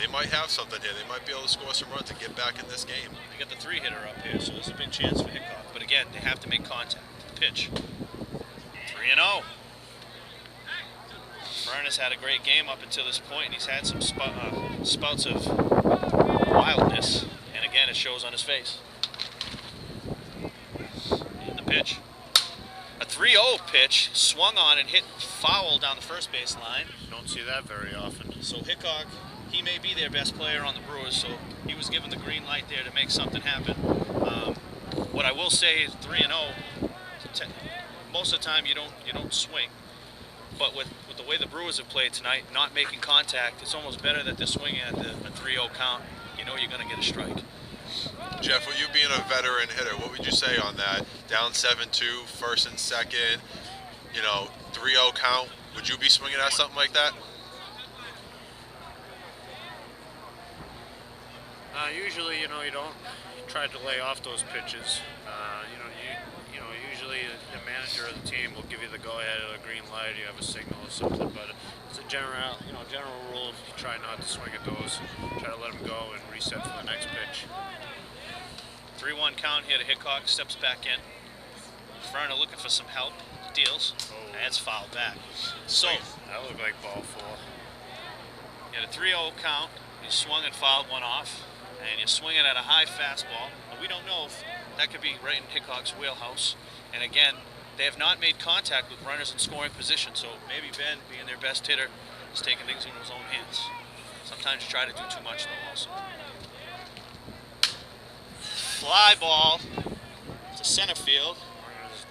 they might have something here. They might be able to score some runs and get back in this game.
They got the three-hitter up here, so there's a big chance for Hickok. But again, they have to make contact. Pitch. 3-0. Furness had a great game up until this point, and he's had some spouts of wildness. And again, it shows on his face. And the pitch. A 3-0 pitch, swung on and hit foul down the first base line.
Don't see that very often.
So Hickok, he may be their best player on the Brewers, so he was given the green light there to make something happen. What I will say is 3-0. Most of the time you don't swing, but with the way the Brewers have played tonight, not making contact, it's almost better that they're swinging at the 3-0 count. You know you're going to get a strike.
Jeff, with you being a veteran hitter, what would you say on that? Down 7-2, first and second, 3-0 count. Would you be swinging at something like that?
Usually, you don't try to lay off those pitches. Usually the manager of the team will give you the go-ahead or the green light. You have a signal or something, but it's a general rule. You try not to swing at those. Try to let them go and reset for the next pitch.
3-1 count here to Hickok, steps back in. Ferner looking for some help, deals, and it's fouled back. So,
that looked like ball 4.
You had a 3-0 count, you swung and fouled one off, and you're swinging at a high fastball, but we don't know if that could be right in Hickok's wheelhouse. And again, they have not made contact with runners in scoring position, so maybe Ben, being their best hitter, is taking things into his own hands. Sometimes you try to do too much, though, also. Fly ball to center field.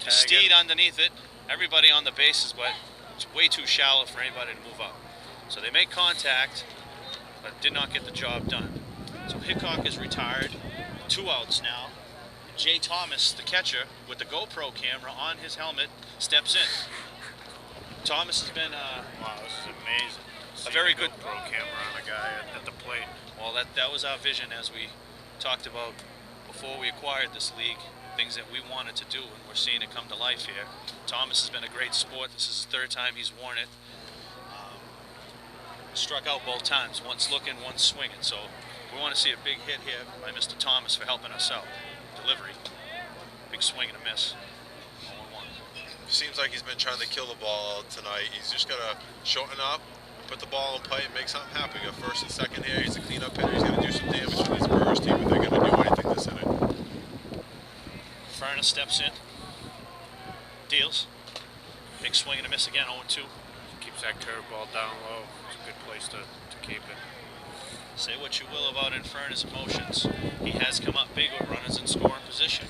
Steed underneath it. Everybody on the bases, but it's way too shallow for anybody to move up. So they make contact, but did not get the job done. So Hickok is retired. 2 outs now. Jay Thomas, the catcher, with the GoPro camera on his helmet, steps in. Thomas has been
wow, this is amazing.
a very good
throw a camera on a guy at the plate.
Well, that was our vision as we talked about before we acquired this league, things that we wanted to do, and we're seeing it come to life here. Thomas has been a great sport. This is his third time he's worn it. Struck out both times, once looking, once swinging. So we want to see a big hit here by Mr. Thomas for helping us out. Delivery, big swing and a miss. 0-1.
Seems like he's been trying to kill the ball tonight. He's just got to shorten up, put the ball in play, and make something happen. Got first and second here. He's a cleanup hitter. He's going to do some damage to this Brewers team if they're going to do anything this inning.
Ferner steps in, deals. Big swing and a miss again, 0-2.
Keeps that curveball down low. It's a good place to keep it.
Say what you will about Inferno's emotions. He has come up big with runners in scoring position.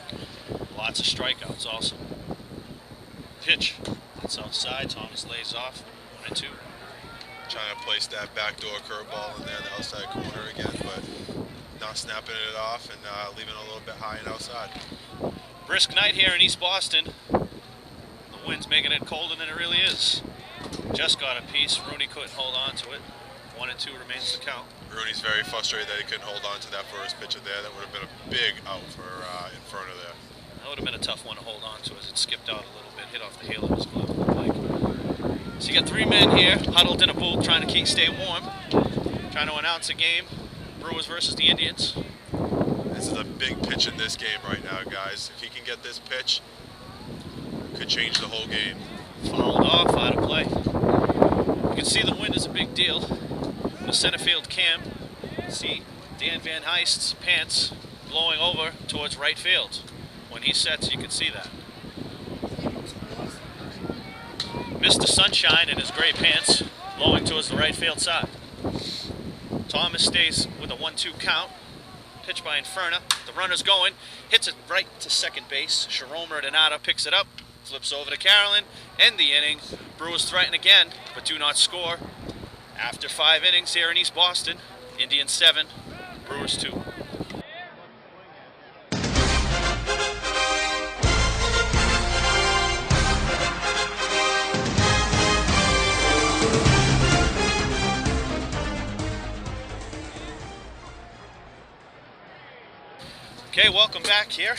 Lots of strikeouts also. Pitch. That's outside. Thomas lays off. 1-2.
Trying to place that backdoor curveball in there in the outside corner again, but not snapping it off and leaving it a little bit high and outside.
Brisk night here in East Boston. The wind's making it colder than it really is. Just got a piece. Rooney couldn't hold on to it. 1-2 remains the count.
Rooney's very frustrated that he couldn't hold on to that first pitch there. That would have been a big out for Inferno there.
That would have been a tough one to hold on to as it skipped out a little bit, hit off the heel of his glove, it looked like. So you got three men here, huddled in a booth, trying to stay warm, trying to announce a game, Brewers versus the Indians.
This is a big pitch in this game right now, guys. If he can get this pitch, it could change the whole game.
Fouled off, out of play. You can see the wind is a big deal. The center field cam, see Dan Van Heist's pants blowing over towards right field. When he sets, you can see that. Mr. Sunshine in his gray pants blowing towards the right field side. Thomas stays with a 1-2 count. Pitch by Inferno. The runner's going. Hits it right to second base. Jerome Donato picks it up. Flips over to Carolyn. End the inning. Brewers threaten again, but do not score. After 5 innings here in East Boston, Indians 7, Brewers 2. Okay, welcome back here.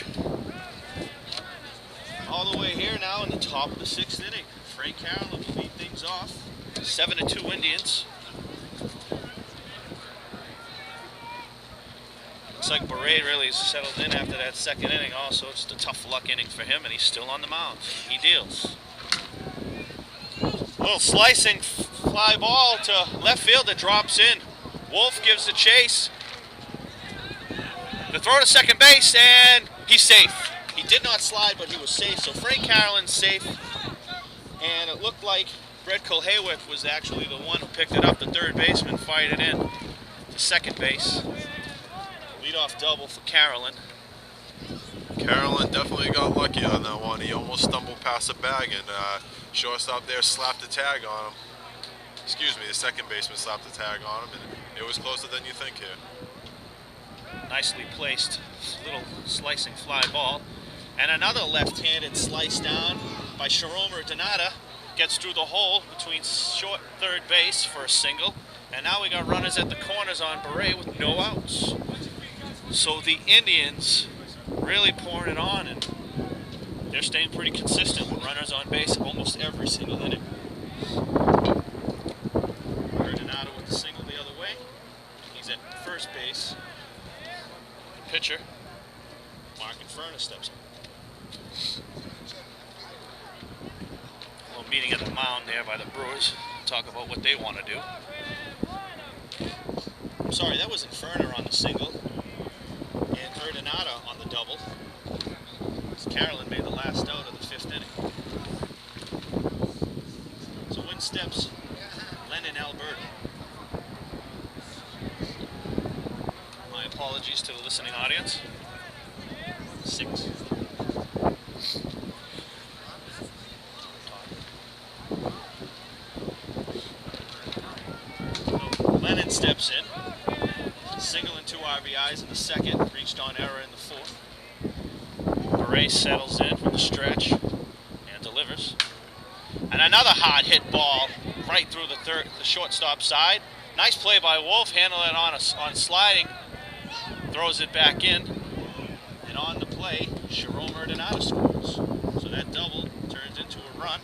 All the way here now in the top of the 6th inning. Frank Carolyn will lead things off. 7-2 Indians. Looks like Beret really settled in after that second inning also. It's a tough luck inning for him, and he's still on the mound. He deals. Little slicing fly ball to left field that drops in. Wolf gives the chase. The throw to second base, and he's safe. He did not slide, but he was safe. So Frank Carolyn's safe. And it looked like Brett Kulhaywick was actually the one who picked it up. The third baseman fired it in to second base. Leadoff double for Carolyn.
Carolyn definitely got lucky on that one. He almost stumbled past the bag, and shortstop there slapped the tag on him. Excuse me, the second baseman slapped the tag on him, and it was closer than you think here.
Nicely placed little slicing fly ball. And another left-handed slice down by Jerome Donato. Gets through the hole between short and third base for a single. And now we got runners at the corners on Beret with no outs. So the Indians really pouring it on, and they're staying pretty consistent with runners on base almost every single inning. Donato with the single the other way. He's at first base. The pitcher, Mark Inferno, steps in. A little meeting at the mound there by the Brewers. Talk about what they want to do. I'm sorry, that was Inferno on the single. And Donato on the double. Carolyn made the last out of the 5th inning. So in steps Lennon Alberta. My apologies to the listening audience. 6. So Lennon steps in. Single and 2 RBIs in the second. Reached on error in the 4th. Beret settles in from the stretch and delivers. And another hard hit ball right through the shortstop side. Nice play by Wolf, handle it on sliding, throws it back in, and on the play, Jerome Urdanata scores. So that double turns into a run,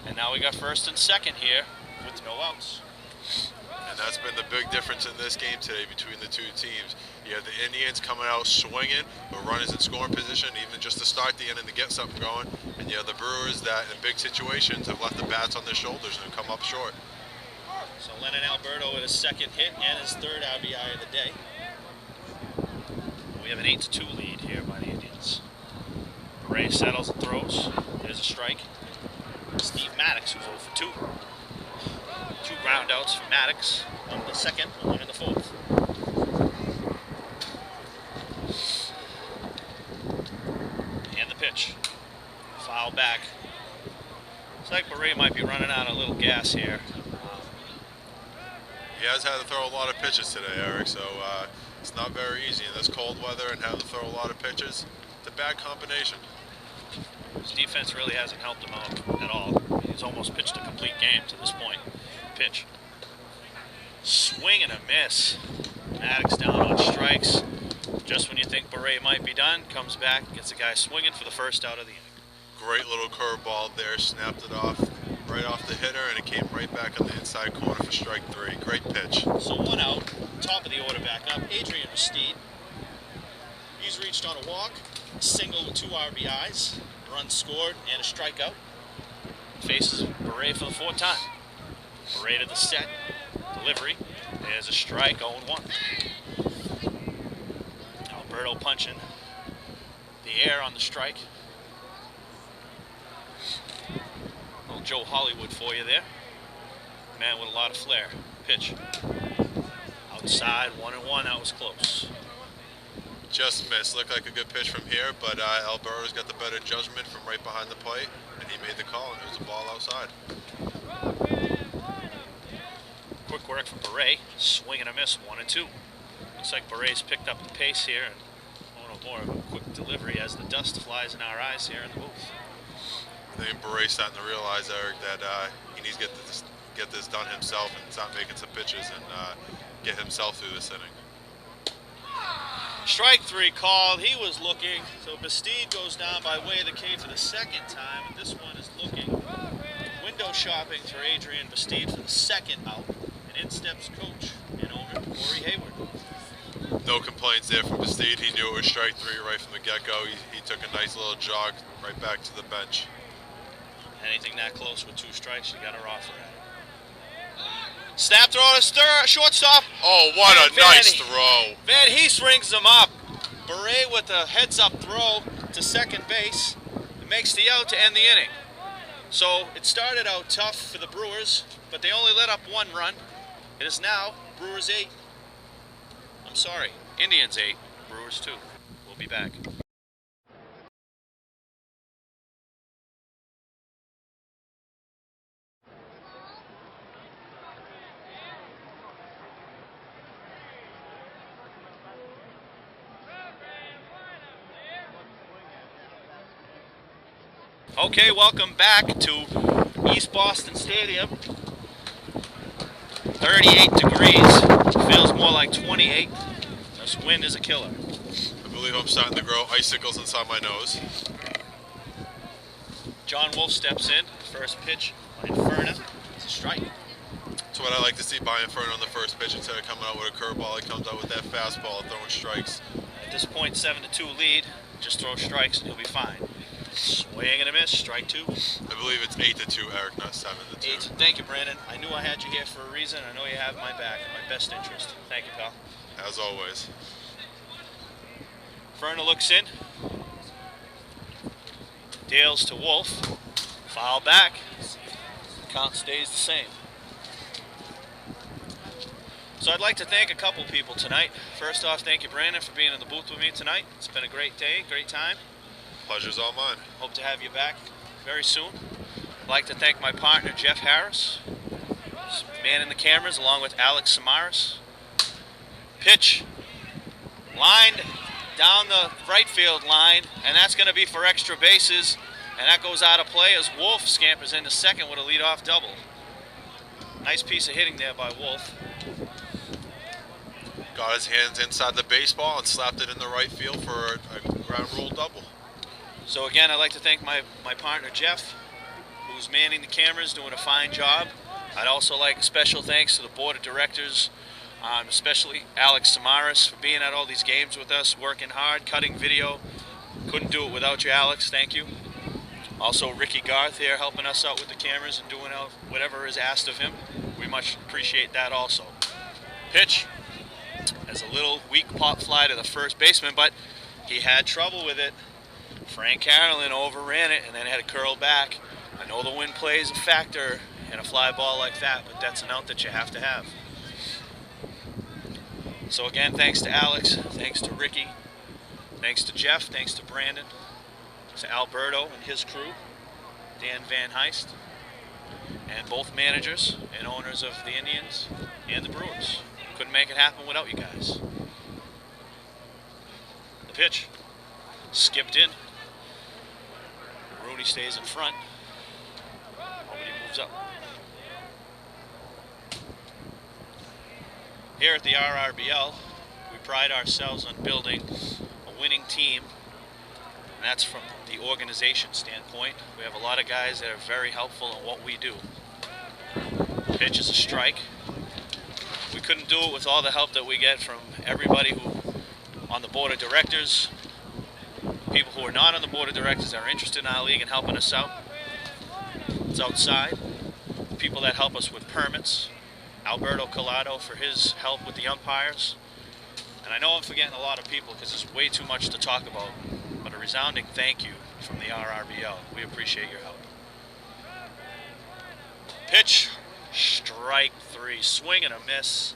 and now we got first and second here with no outs.
And that's been the big difference in this game today between the two teams. You have the Indians coming out swinging, but runners in scoring position, even just to start the inning to get something going. And you have the Brewers that, in big situations, have left the bats on their shoulders and come up short.
So Lennon Alberto with his second hit and his third RBI of the day. We have an 8-2 lead here by the Indians. Beret settles and throws. There's a strike. Steve Maddox, who's 0 for 2. 2 ground outs for Maddox. One in the second, one in the fourth. And the pitch. Foul back. Looks like Beret might be running out of a little gas here.
He has had to throw a lot of pitches today, Eric, so it's not very easy in this cold weather and having to throw a lot of pitches. It's a bad combination.
His defense really hasn't helped him out at all. He's almost pitched a complete game to this point. Pitch. Swing and a miss. Maddox down on strikes. Just when you think Beret might be done, comes back, gets the guy swinging for the first out of the inning.
Great little curveball there, snapped it off right off the hitter, and it came right back on the inside corner for strike 3. Great pitch.
So 1 out, top of the order back up, Adrian Bastide. He's reached on a walk, single with 2 RBIs, run scored, and a strikeout. Faces Beret for the 4th time. Beret to the set, delivery. There's a strike, 0-1. Alberto punching the air on the strike. Little Joe Hollywood for you there. Man with a lot of flair. Pitch. Outside, 1-1, that was close.
Just missed. Looked like a good pitch from here, but Alberto's got the better judgment from right behind the plate, and he made the call, and it was a ball outside.
Quick work from Beret. Swing and a miss, 1-2. Looks like Beret's picked up the pace here, and more of a quick delivery as the dust flies in our eyes here in the booth.
I think Beret's starting to realize, Eric, that he needs to get this done himself and start making some pitches and get himself through this inning.
Strike 3 called. He was looking. So Bastide goes down by way of the K for the 2nd time. And this one is looking. Window shopping for Adrian Bastide for the 2nd out. And in steps coach and owner Corey Hayward.
No complaints there from Bastide. He knew it was strike 3 right from the get-go. He took a nice little jog right back to the bench.
Anything that close with 2 strikes, you got to offer at it. Snap throw to shortstop.
Oh, what a nice throw.
Van Hees rings him up. Beret with a heads-up throw to second base. It makes the out to end the inning. So it started out tough for the Brewers, but they only let up 1 run. It is now Brewers 8. I'm sorry, Indians 8, Brewers 2. We'll be back. Okay, welcome back to East Boston Stadium. 38 degrees. Feels more like 28. This wind is a killer.
I believe I'm starting to grow icicles inside my nose.
John Wolf steps in. First pitch by Inferno. It's a strike.
That's what I like to see by Inferno on the first pitch. Instead of coming out with a curveball, he comes out with that fastball, throwing strikes.
At this point, 7-2 lead. Just throw strikes and he'll be fine. Swing and a miss, strike 2.
I believe it's 8-2, Eric, not 7-2.
8. Thank you, Brandon. I knew I had you here for a reason. I know you have my back and my best interest. Thank you, pal.
As always.
Inferno looks in. Deals to Wolf. Foul back. Count stays the same. So I'd like to thank a couple people tonight. First off, thank you, Brandon, for being in the booth with me tonight. It's been a great day, great time.
Pleasure's all mine.
Hope to have you back very soon. I'd like to thank my partner, Jeff Harris, man in the cameras, along with Alex Samaras. Pitch. Lined down the right field line, and that's going to be for extra bases, and that goes out of play as Wolf scampers into second with a leadoff double. Nice piece of hitting there by Wolf.
Got his hands inside the baseball and slapped it in the right field for a ground rule double.
So again, I'd like to thank my partner Jeff, who's manning the cameras, doing a fine job. I'd also like special thanks to the board of directors, especially Alex Samaras for being at all these games with us, working hard, cutting video. Couldn't do it without you, Alex. Thank you. Also, Ricky Garth here helping us out with the cameras and doing whatever is asked of him. We much appreciate that also. Pitch. As a little weak pop fly to the first baseman, but he had trouble with it. Frank Carolyn overran it and then had to curl back. I know the wind plays a factor in a fly ball like that, but that's an out that you have to have. So again, thanks to Alex, thanks to Ricky, thanks to Jeff, thanks to Brandon, to Alberto and his crew, Dan Van Heist, and both managers and owners of the Indians and the Brewers. Couldn't make it happen without you guys. The pitch, skipped in. Rooney stays in front. Nobody moves up. Here at the RRBL, we pride ourselves on building a winning team, and that's from the organization standpoint. We have a lot of guys that are very helpful in what we do. Pitch is a strike. We couldn't do it with all the help that we get from everybody who on the board of directors, people who are not on the board of directors that are interested in our league and helping us out. It's outside. People that help us with permits. Alberto Collado for his help with the umpires. And I know I'm forgetting a lot of people because there's way too much to talk about, but a resounding thank you from the RRBL. We appreciate your help. Pitch, strike three, swing and a miss.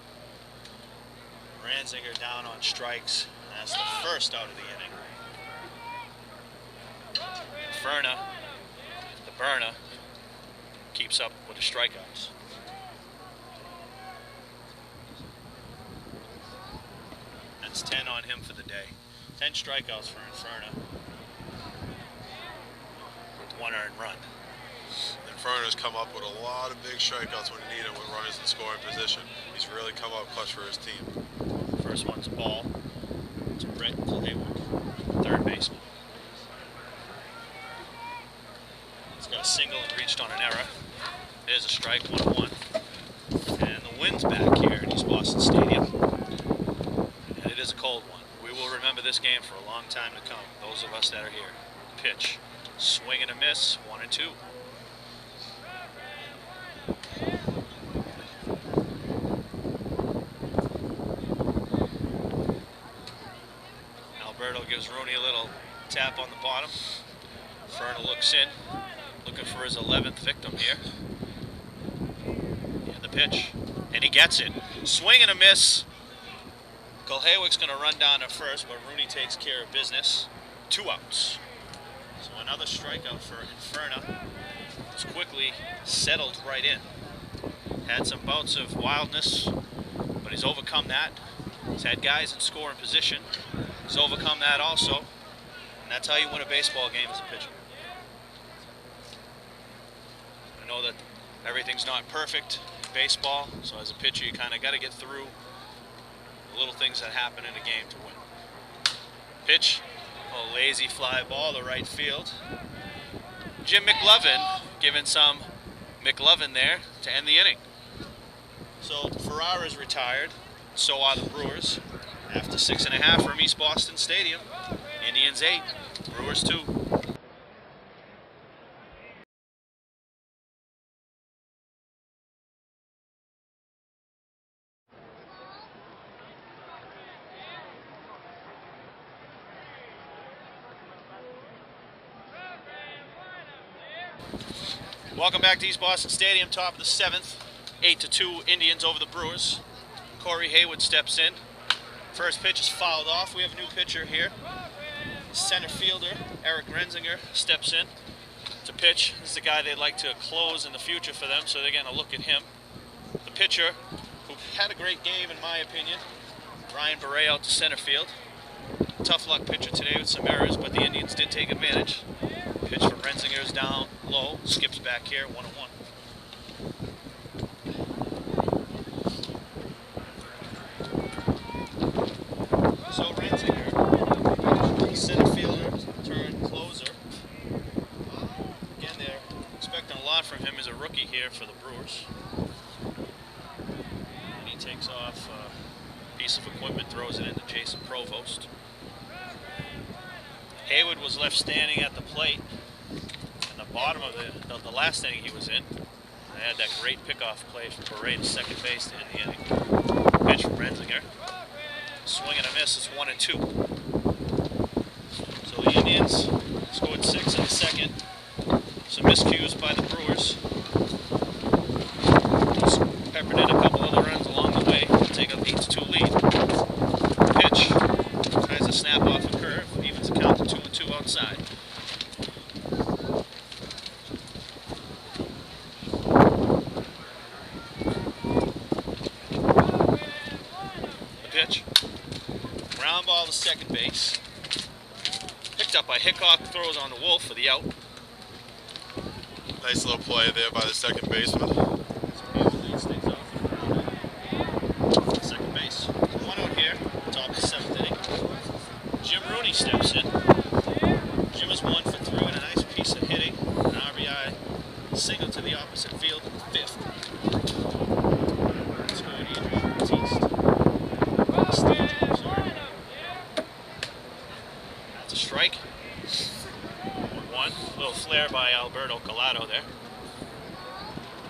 Ranzinger down on strikes. That's the first out of the inning. Ferna, the burner, keeps up with the strikeouts. That's 10 on him for the day. 10 strikeouts for Inferno. With 1 earned run.
Inferno's come up with a lot of big strikeouts when he needed with runners in scoring position. He's really come up clutch for his team.
First one's a ball. It's Brett Haywood, third baseman. He's got a single and reached on an error. There's a strike, 1-1. And the wind's back here at East Boston Stadium. And it is a cold one. We will remember this game for a long time to come, those of us that are here. Pitch, swing and a miss, 1-2. Alberto gives Rooney a little tap on the bottom. Ferna looks in, looking for his 11th victim here. And the pitch, and he gets it. Swing and a miss. Kulhaywick's going to run down to first, but Rooney takes care of business. 2 outs. So another strikeout for Inferno. It's quickly settled right in. Had some bouts of wildness, but he's overcome that. He's had guys in scoring position. He's overcome that also. And that's how you win a baseball game as a pitcher. I know that everything's not perfect in baseball, so as a pitcher you kind of got to get through the little things that happen in a game to win. Pitch, a lazy fly ball to right field. Jim McLovin giving some McLovin there to end the inning. So Ferrara's retired, so are the Brewers. After 6.5 from East Boston Stadium, Indians 8, Brewers 2. Welcome back to East Boston Stadium, top of the 7th. 8-2 Indians over the Brewers. Corey Haywood steps in. First pitch is fouled off. We have a new pitcher here. Center fielder Eric Renzinger steps in to pitch. This is the guy they'd like to close in the future for them, so they're going to look at him. The pitcher, who had a great game in my opinion, Ryan Beret out to center field. Tough luck pitcher today with some errors, but the Indians did take advantage. Pitch from Renzinger is down low, skips back here, 1-1. So Renzinger, center fielder, turned closer. Again, they're expecting a lot from him as a rookie here for the Brewers. And he takes off a piece of equipment, throws it into Jason Provost. Hayward was left standing at the plate in the bottom of the last inning he was in. They had that great pickoff play from Beret to second base to end the inning. Pitch from Renzinger. Swing and a miss. It's 1-2. So the Indians scored 6 in the second. Some miscues by the Brewers. Just peppered in a couple other runs along the way to take up 8-2 lead. Pitch tries to snap off a curve. Evens the count to 2-2 outside. Pitch. Ground ball to second base. Picked up by Hickok, throws on the Wolf for the out.
Nice little play there by the second baseman.
Second base. One out here, top of the seventh inning. Jim Rooney steps in. Jim is 1 for 3 with a nice piece of hitting. An RBI single to the opposite field, fifth. Scored Adrian Batiste. That's a strike. 1-1. A little flare by Alberto Collado there.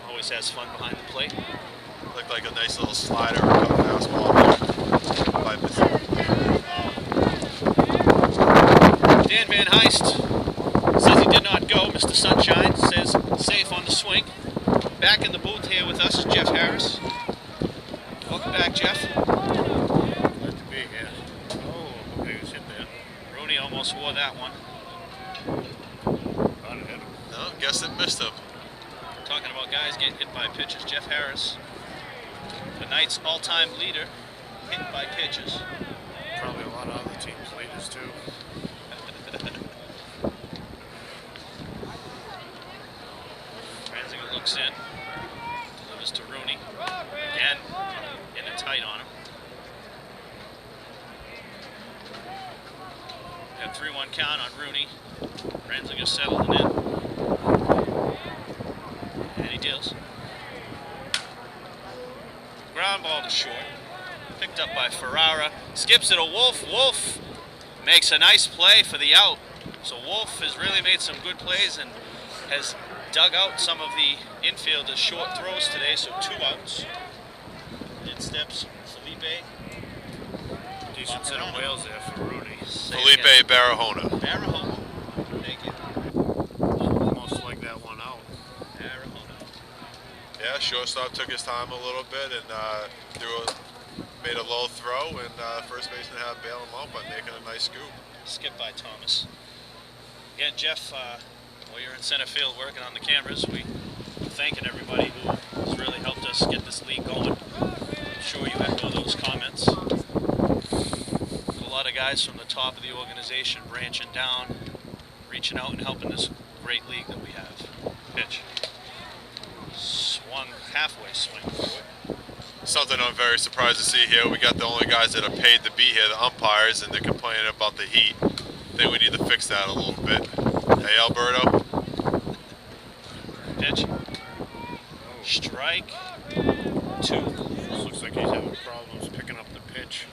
Always has fun behind the plate.
Looked like a nice little slider or a fastball there by
Dan Van Heist says he did not go. Mr. Sunshine says safe on the swing. Back in the booth here with us is Jeff Harris. Welcome back, Jeff.
Glad to be here. Oh, okay, was hit there.
Rooney almost wore that one.
Thought it hit him.
No, guess it missed him.
Talking about guys getting hit by pitches. Jeff Harris, the night's all-time leader, hit by pitches.
Probably a lot of other teams' leaders too.
Ranzinger looks in, delivers to Rooney. Again, in it tight on him. Got 3-1 count on Rooney. Ranzinger settled it in. And he deals. Ground ball to short. Picked up by Ferrara. Skips it to Wolf. Wolf makes a nice play for the out. So Wolf has really made some good plays and has dug out some of the infielders' short throws today. So 2 outs. In steps Felipe.
Decent set of whales there for Rooney.
Felipe Barahona.
Barahona. Thank you.
Almost like that one out.
Barahona.
Yeah, shortstop took his time a little bit and made a low throw, and first baseman had to bail him out by making a nice scoop.
Skip by Thomas. Again, Jeff, while you're in center field working on the cameras, we're thanking everybody who has really helped us get this league going. I'm sure you echo those comments. A lot of guys from the top of the organization branching down, reaching out and helping this great league that we have. Pitch. Swung halfway swing forward.
Something I'm very surprised to see here. We got the only guys that are paid to be here, the umpires, and they're complaining about the heat. I think we need to fix that a little bit. Hey, Alberto.
Pitch. Strike. 2.
Looks like he's having problems picking up the pitch.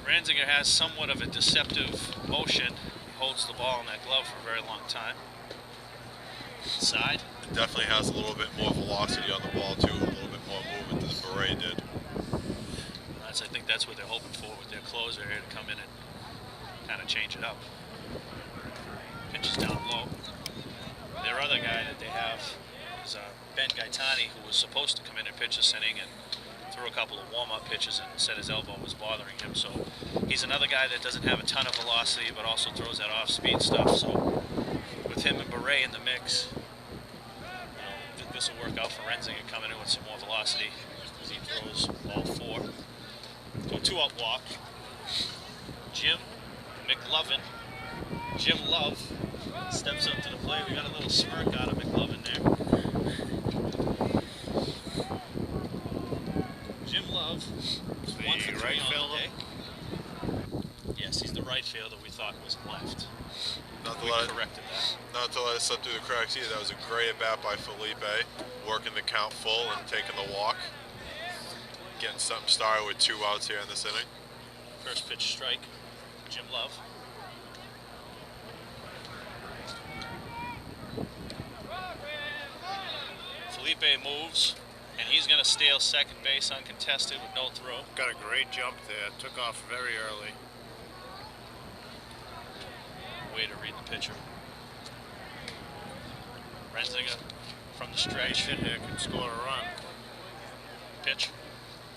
Ranzinger has somewhat of a deceptive motion. He holds the ball in that glove for a very long time. Inside.
It definitely has a little bit more velocity on the ball, too. A little bit more movement than the Beret did.
I think that's what they're hoping for with their closer here to come in and kind of change it up. Pitches down low. Their other guy that they have is Ben Gaetani, who was supposed to come in and pitch this inning and threw a couple of warm-up pitches and said his elbow was bothering him. So he's another guy that doesn't have a ton of velocity, but also throws that off-speed stuff. So with him and Beret in the mix, I think this will work out for Renzinger coming in with some more velocity as he throws all 4. So 2-out walk. Jim McLovin. Jim Love steps up to the plate. We got a little smirk out of McLovin there. Jim Love.
The
1 for 3
right
on
fielder.
the day. Yes, he's the right fielder we thought was left.
Not to
We
let
corrected that.
not to let it slip through the cracks either. That was a great at bat by Felipe, working the count full and taking the walk, getting something started with 2 outs here in this inning.
First pitch strike, Jim Love. Felipe moves, and he's going to steal second base uncontested with no throw.
Got a great jump there. Took off very early.
Way to read the pitcher. Renzinger from the stretch.
Hit here can score a run.
Pitch,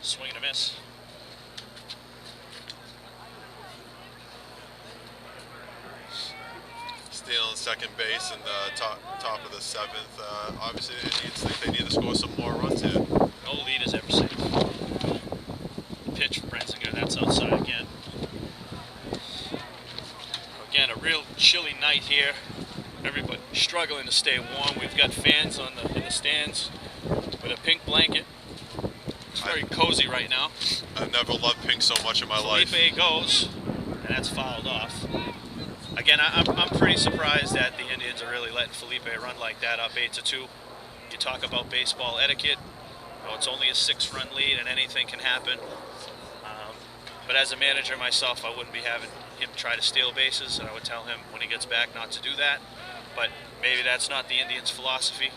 swing and a miss.
Stealing second base in the top of the 7th. Obviously, the Indians think they need to score some more runs here.
No lead is ever safe. Pitch from Renzinger, that's outside again. Again, a real chilly night here. Everybody struggling to stay warm. We've got fans in the stands with a pink blanket. It's very cozy right now.
I've never loved pink so much in my life.
Felipe goes, and that's fouled off. Again, I'm pretty surprised that the Indians are really letting Felipe run like that up 8-2. You talk about baseball etiquette. You know, it's only a 6-run lead, and anything can happen. But as a manager myself, I wouldn't be having him try to steal bases, and I would tell him when he gets back not to do that. But maybe that's not the Indians' philosophy,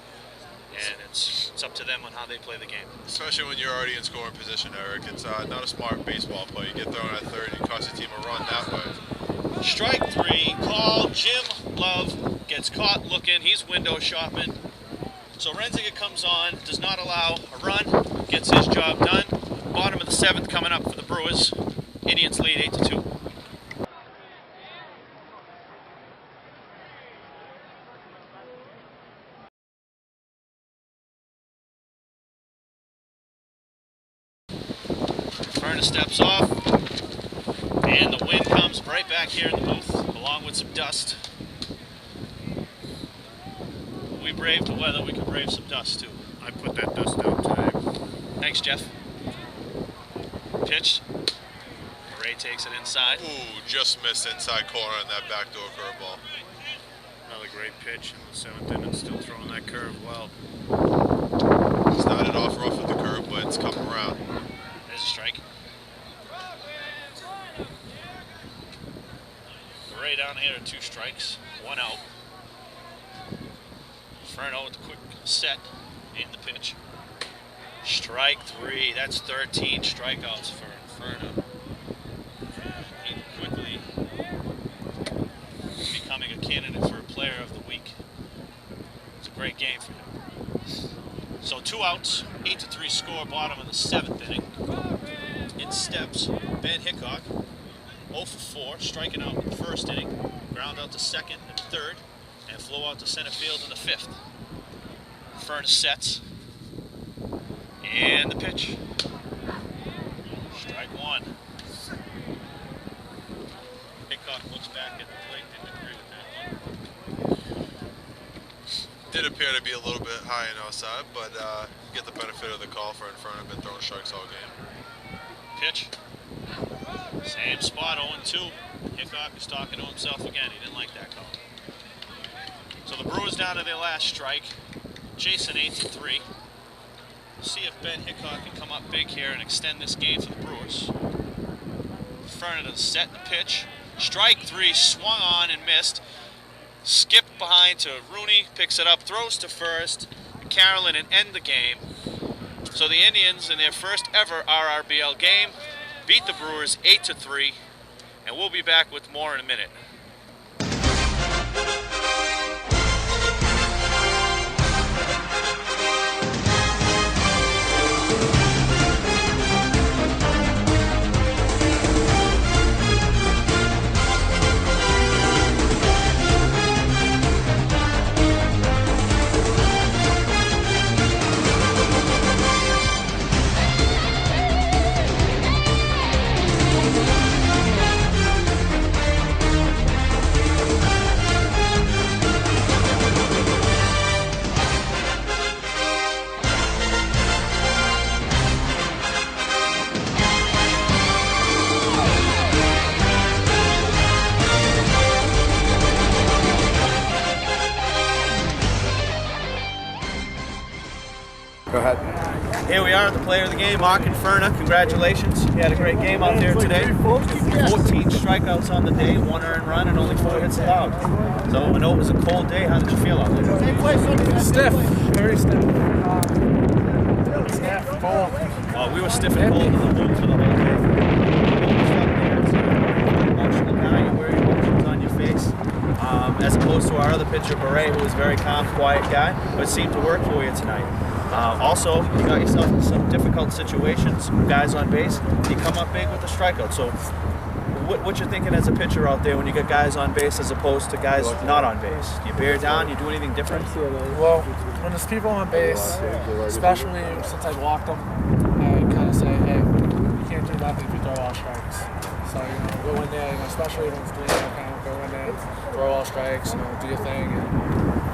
and it's up to them on how they play the game.
Especially when you're already in scoring position, Eric. It's not a smart baseball play. You get thrown at third, you cost your team a run that way.
Strike 3, call. Jim Love gets caught looking. He's window shopping. So Renzinger comes on, does not allow a run, gets his job done. Bottom of the 7th coming up for the Brewers. Indians lead 8-2. Furnace steps off, and the wind comes right back here in the booth, along with some dust. We braved the weather, we can brave some dust too.
I put that dust out today.
Thanks, Jeff. Pitched. Ray takes it inside.
Ooh, just missed inside corner in that backdoor curveball.
Another great pitch in the 7th inning, still throwing that curve well.
Started off rough with the curve, but it's come around.
There's a strike. Ray down here at 2 strikes, 1 out. Ferno with the quick set and the pitch. Strike 3. That's 13 strikeouts for Inferno. He quickly becoming a candidate for a player of the week. It's a great game for him. So 2 outs, 8-3 score, bottom of the 7th inning. In steps Ben Hickok, 0 for 4, striking out in the 1st inning, ground out to 2nd and 3rd, and flew out to center field in the 5th. Furnace sets, and the pitch. Strike 1. Hickok looks back at the plate, didn't agree with that one.
Did appear to be a little bit high and outside, but get the benefit of the call for Inferno. Been throwing strikes all game.
Pitch. Same spot, 0-2. Hickok is talking to himself again. He didn't like that call. So the Brewers down to their last strike, chasing 8-3. See if Ben Hickok can come up big here and extend this game for the Brewers. Ferner to set the pitch. Strike 3, swung on and missed. Skipped behind to Rooney, picks it up, throws to first. Carolyn and end the game. So the Indians, in their first ever RRBL game, beat the Brewers 8-3, and we'll be back with more in a minute. Here we are at the player of the game, Mark Inferna. Congratulations. You had a great game out there today. 14 strikeouts on the day, 1 earned run, and only 4 hits allowed. So I know it was a cold day. How did you feel out there?
Stiff, very stiff. Stiff, cold.
We were stiff and cold in the booth for the whole day. It's an emotional guy. You wear your emotions on your face. As opposed to our other pitcher, Beret, who was a very calm, quiet guy, but seemed to work for you tonight. Also, you got yourself in some difficult situations, guys on base. You come up big with the strikeout. So, what you're thinking as a pitcher out there when you get guys on base as opposed to guys not on base? Do you bear down? You do anything different?
Well, when there's people on base, especially since I walked them, I kind of say, hey, you can't do nothing if you throw all strikes. So, go in there, especially when it's 3 count, go in there, throw all strikes, do your thing.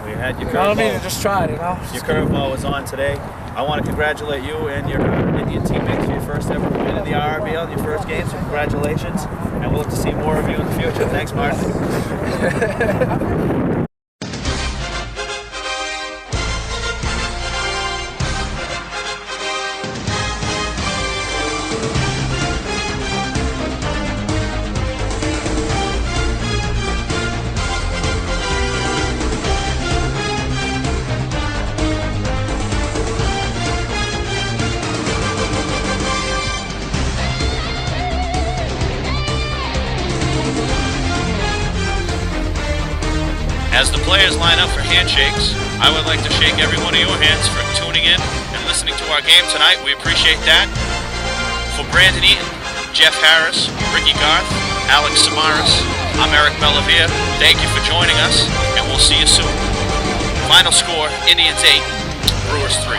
You had your
I mean,
curveball.
just try it,
Your curveball was on today. I want to congratulate you and your Indian teammates for your first ever win in the RRBL in your first game, so congratulations. And we'll look to see more of you in the future. Thanks, Martin. As the players line up for handshakes, I would like to shake every one of your hands for tuning in and listening to our game tonight. We appreciate that. For Brandon Eaton, Jeff Harris, Ricky Garth, Alex Samaras, I'm Eric Bellavia. Thank you for joining us, and we'll see you soon. Final score, Indians 8, Brewers 3.